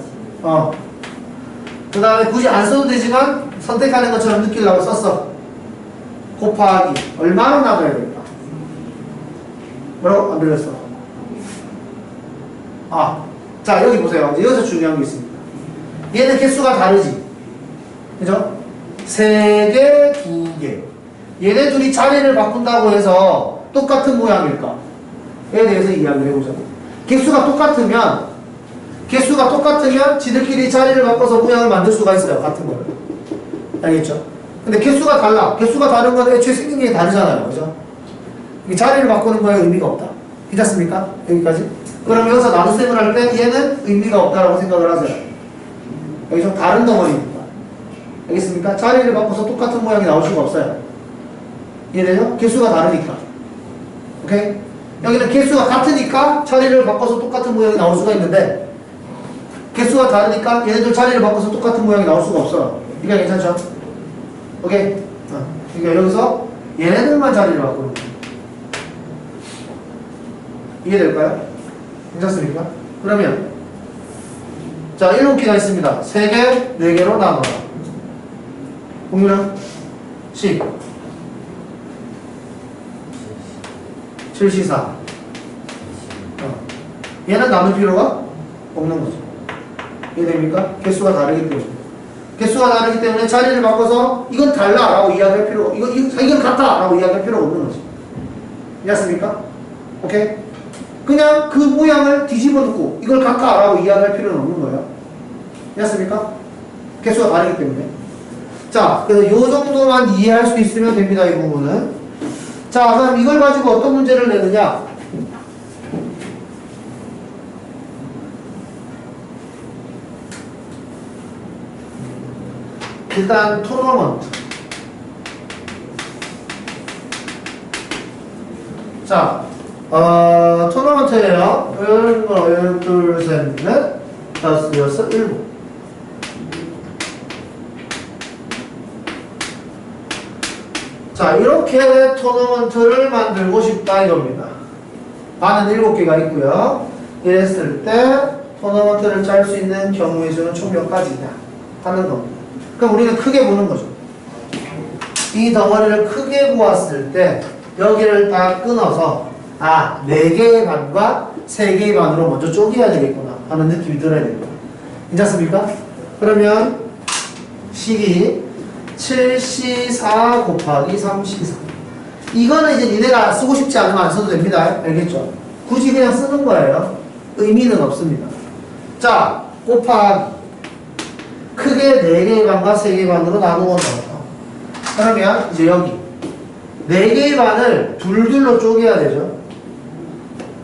그 다음에 굳이 안 써도 되지만 선택하는 것처럼 느끼려고 썼어. 곱하기 얼마나 나눠야 될까? 뭐라고? 안 들렸어. 자, 여기 보세요. 이제 여기서 중요한 게 있습니다. 얘는 개수가 다르지. 그죠? 3개, 2개. 얘네 둘이 자리를 바꾼다고 해서 똑같은 모양일까? 에 대해서 이야기를 해보자. 개수가 똑같으면 지들끼리 자리를 바꿔서 모양을 만들 수가 있어요. 같은 거를. 알겠죠? 근데 개수가 달라. 개수가 다른 건 애초에 생긴 게 다르잖아요. 그죠? 자리를 바꾸는 거에 의미가 없다. 괜찮습니까? 여기까지? 그럼 여기서 나눗셈을 할 때 얘는 의미가 없다라고 생각을 하세요. 여기서 다른 덩어리입니다. 알겠습니까? 자리를 바꿔서 똑같은 모양이 나올 수가 없어요. 이해되죠? 개수가 다르니까. 오케이? 여기는 개수가 같으니까 자리를 바꿔서 똑같은 모양이 나올 수가 있는데 개수가 다르니까 얘네들 자리를 바꿔서 똑같은 모양이 나올 수가 없어요. 이게 괜찮죠? 오케이? 그러니까 여기서 얘네들만 자리를 바꾸는 거예요. 이해될까요? 괜찮습니까? 그러면 자, 7개가 있습니다. 3개, 4개로 나눠라. 공유는 10. 7C4. 얘는 나눌 필요가 없는 거죠. 이해됩니까? 개수가 다르기 때문에. 개수가 다르기 때문에 자리를 바꿔서 이건 달라 라고 이야기할 필요가, 이건 같다 라고 이야기할 필요가 없는 거죠. 이해했습니까? 오케이? 그냥 그 모양을 뒤집어 놓고 이걸 같다 라고 이야기할 필요는 없는 거예요. 이해했습니까? 개수가 다르기 때문에. 자, 그래서 요 정도만 이해할 수 있으면 됩니다, 이 부분은. 자, 그럼 이걸 가지고 어떤 문제를 내느냐? 일단 토너먼트. 자, 토너먼트예요. 1, 2, 3, 4, 5, 6, 7. 자, 이렇게 토너먼트를 만들고 싶다 이겁니다. 반은 7개가 있고요. 이랬을 때 토너먼트를 짤 수 있는 경우의 수는 총 몇 가지냐 하는 겁니다. 그럼 우리는 크게 보는 거죠. 이 덩어리를 크게 보았을 때 여기를 딱 끊어서 4개의 반과 3개의 반으로 먼저 쪼개야 되겠구나 하는 느낌이 들어야 됩니다. 괜찮습니까? 그러면 식이 7C4 곱하기 3C4. 이거는 이제 니네가 쓰고 싶지 않으면 안 써도 됩니다. 알겠죠? 굳이 그냥 쓰는 거예요. 의미는 없습니다. 자, 곱하기 크게 4개의 반과 3개의 반으로 나누어 넣어서 그러면 이제 여기 4개의 반을 둘둘로 쪼개야 되죠.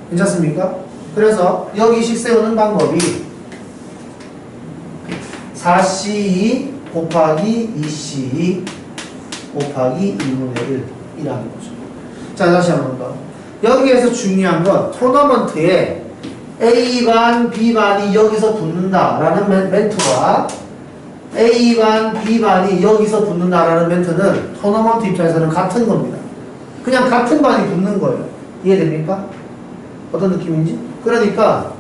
괜찮습니까? 그래서 여기 식 세우는 방법이 4C2 곱하기 2C2 곱하기 2분의 1이라는 거죠. 자, 다시 한번 더. 여기에서 중요한 건 토너먼트에 A반, B반이 여기서 붙는다라는 멘트와 A반, B반이 여기서 붙는다라는 멘트는 토너먼트 입장에서는 같은 겁니다. 그냥 같은 반이 붙는 거예요. 이해됩니까? 어떤 느낌인지? 그러니까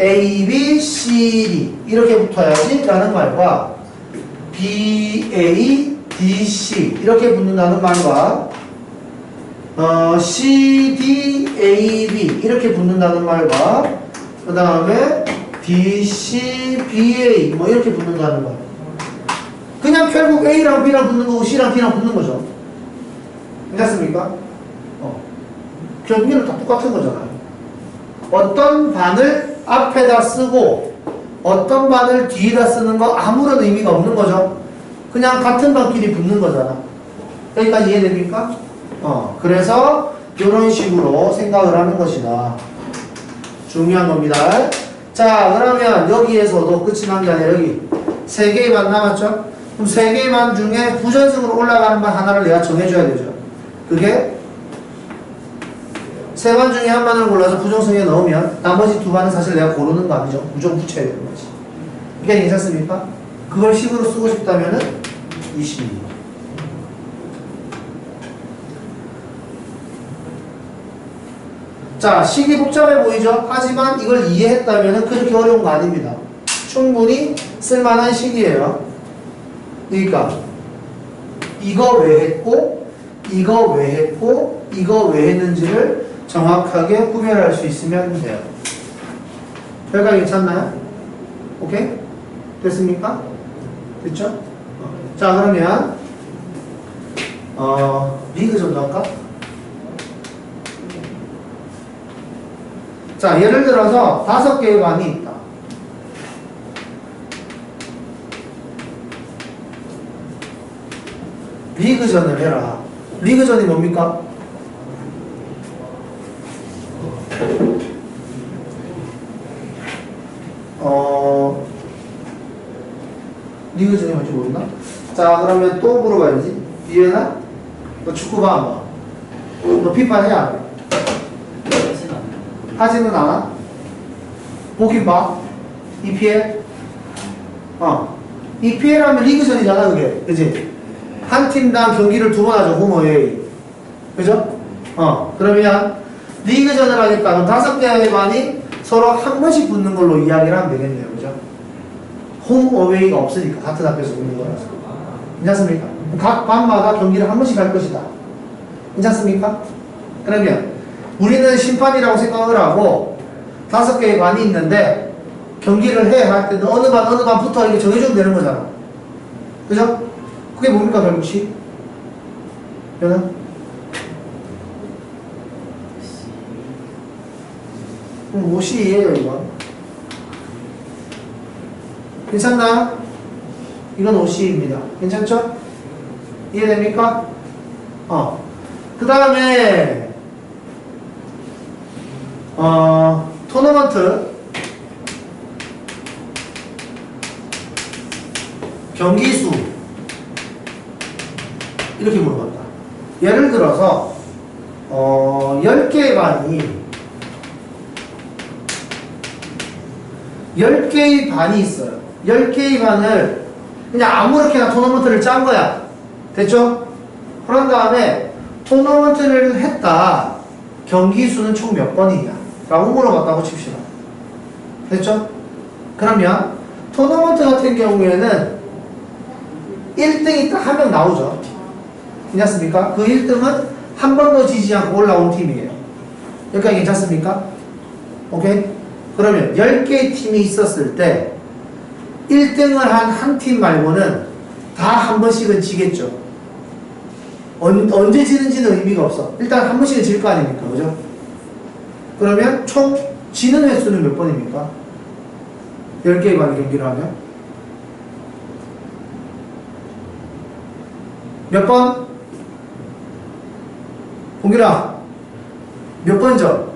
A, B, C, D 이렇게 붙어야지 라는 말과 B, A, D, C 이렇게 붙는다는 말과 C, D, A, B 이렇게 붙는다는 말과 그 다음에 D, C, B, A 뭐 이렇게 붙는다는 말. 그냥 결국 A랑 B랑 붙는 거고 C랑 D랑 붙는 거죠. 괜찮습니까? 결국에는 다 똑같은 거잖아요. 어떤 반을 앞에다 쓰고 어떤 반을 뒤에다 쓰는 거 아무런 의미가 없는 거죠. 그냥 같은 반끼리 붙는 거잖아. 여기까지 이해됩니까? 그래서 이런 식으로 생각을 하는 것이다. 중요한 겁니다. 자, 그러면 여기에서도 끝이 난 게 아니라 여기 3개의 반 남았죠? 그럼 3개의 반 중에 부전승으로 올라가는 반 하나를 내가 정해줘야 되죠. 그게 3반 중에 한 반을 골라서 부정승에 넣으면 나머지 2반은 사실 내가 고르는 거 아니죠. 무조건 붙여야 되는 거지. 이게 괜찮습니까? 그걸 식으로 쓰고 싶다면은 22. 자, 식이 복잡해 보이죠? 하지만 이걸 이해했다면 그렇게 어려운 거 아닙니다. 충분히 쓸만한 식이에요. 그러니까 이거 왜 했고 이거 왜 했고 이거 왜 했는지를 정확하게 구별할 수 있으면 돼요. 별거 괜찮나요? 오케이? 됐습니까? 됐죠? 자, 그러면 리그 좀 넣을까? 자, 예를 들어서 5개의 반이 있다. 리그전을 해라. 리그전이 뭡니까? 리그전이 뭔지 모르나? 자, 그러면 또 물어봐야지. 비에나? 너 축구 봐, 안 봐? 너 피파 해, 안 해? 하지는 않아? 보긴 봐? EPL? EPL 하면 리그전이잖아, 그게. 그치? 한 팀당 경기를 2번 하죠, 홈어웨이. 그죠? 그러면 리그전을 하니까 5개의 반이 서로 한 번씩 붙는 걸로 이야기를 하면 되겠네요. 그죠? 홈, 어웨이가 없으니까 같은 학교에서 붙는 거라서. 괜찮습니까? 각 반마다 경기를 한 번씩 할 것이다. 괜찮습니까? 그러면 우리는 심판이라고 생각을 하고 5개의 반이 있는데 경기를 해 할 때는 어느 반 붙어 이렇게 정해주면 되는 거잖아. 그죠? 그게 뭡니까 결국 시? 여는? 뭐 C예요 이건. 괜찮나요? 이건 OC입니다. 괜찮죠? 이해됩니까? 그 다음에 토너먼트 경기수 이렇게 물어봤다. 예를 들어서 10개의 반이 있어요. 10개의 반을 그냥 아무렇게나 토너먼트를 짠 거야. 됐죠? 그런 다음에 토너먼트를 했다. 경기 수는 총 몇 번이냐? 라고 물어봤다고 칩시다. 됐죠? 그러면 토너먼트 같은 경우에는 1등이 딱 한 명 나오죠. 괜찮습니까? 그 1등은 한 번도 지지 않고 올라온 팀이에요. 여기까지 괜찮습니까? 오케이? 그러면 10개의 팀이 있었을 때 1등을 한 한 팀 말고는 다 한 번씩은 지겠죠. 언제 지는지는 의미가 없어. 일단 한 번씩은 질 거 아닙니까? 그죠? 그러면 총 지는 횟수는 몇 번입니까? 10개의 반의 경기를 하면? 몇 번? 봉길아, 몇 번이죠?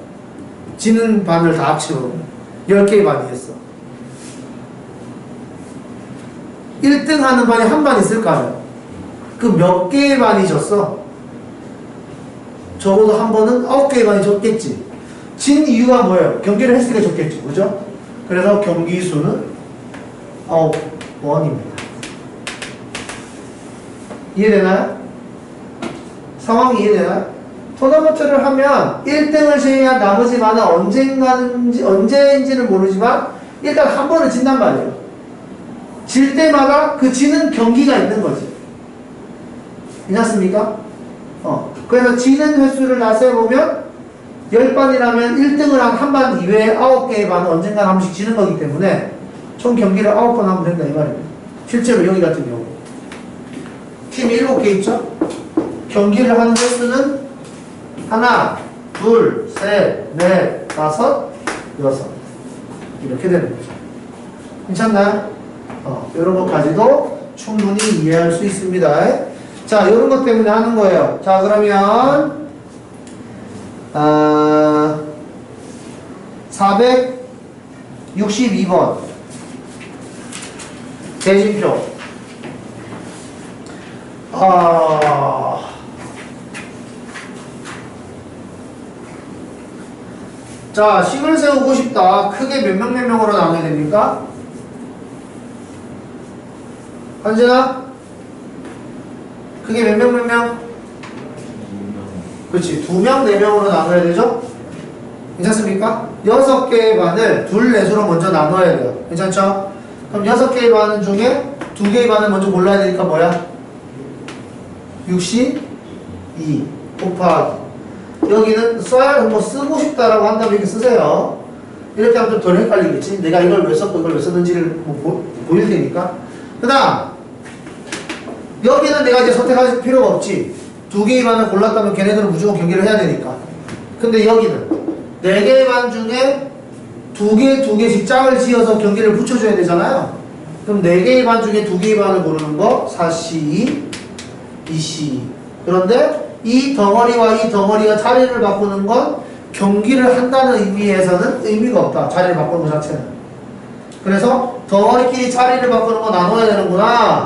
지는 반을 다 합치고 10개의 반이었어. 1등 하는 반이 한 반 있을 거 아니야? 그 몇 개의 반이 졌어? 적어도 한 번은 9개의 반이 졌겠지. 진 이유가 뭐예요? 경기를 했으니까 졌겠죠. 그죠? 그래서 경기 수는 9번입니다. 이해되나요? 상황이 이해되나요? 토너먼트를 하면 1등을 제외한 나머지 반은 언제인지는 모르지만 일단 한 번은 진단 말이에요. 질 때마다 그 지는 경기가 있는 거지. 괜찮습니까? 그래서 지는 횟수를 다 세보면 10반이라면 1등을 한 반 이외에 9개의 반은 언젠가 한 번씩 지는 거기 때문에 총 경기를 9번 하면 된다 이 말이에요. 실제로 여기 같은 경우 팀 7개 있죠? 경기를 하는 횟수는 하나, 둘, 셋, 넷, 다섯, 여섯 이렇게 되는 거죠. 괜찮나요? 이런 것까지도 충분히 이해할 수 있습니다. 자, 이런 것 때문에 하는 거예요. 자, 그러면 462번 대진표. 자, 식을 세우고 싶다. 크게 몇 명 몇 명으로 나눠야 됩니까? 한진아? 크게 몇 명 몇 명? 그렇지. 2명 4명으로 나눠야 되죠? 괜찮습니까? 6개의 반을 둘 넷으로 먼저 나눠야 돼요. 괜찮죠? 그럼 6개의 반 중에 2개의 반을 먼저 골라야 되니까 뭐야? 62 곱하기 여기는 쓰고 싶다라고 한다면 이렇게 쓰세요. 이렇게 하면 좀 덜 헷갈리겠지? 내가 이걸 왜 썼고 이걸 왜 썼는지를 보일 테니까. 그 다음 여기는 내가 이제 선택할 필요가 없지. 2개의 반을 골랐다면 걔네들은 무조건 경기를 해야 되니까. 근데 여기는 4개의 반 중에 2개씩 짝을 지어서 경기를 붙여줘야 되잖아요. 그럼 4개의 반 중에 2개의 반을 고르는 거 4C, 2C. 그런데 이 덩어리와 이 덩어리가 자리를 바꾸는 건 경기를 한다는 의미에서는 의미가 없다. 자리를 바꾸는 것 자체는. 그래서 덩어리끼리 자리를 바꾸는 거 나눠야 되는구나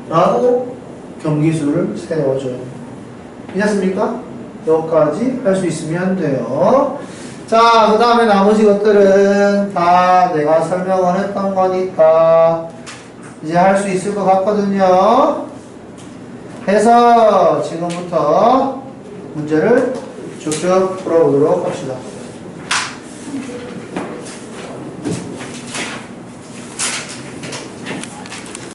라고 경기수를 세워줘요. 괜찮습니까? 여기까지 할 수 있으면 돼요. 자, 그 다음에 나머지 것들은 다 내가 설명을 했던 거니까 이제 할 수 있을 것 같거든요. 해서 지금부터 문제를 쭉쭉 풀어보도록 합시다.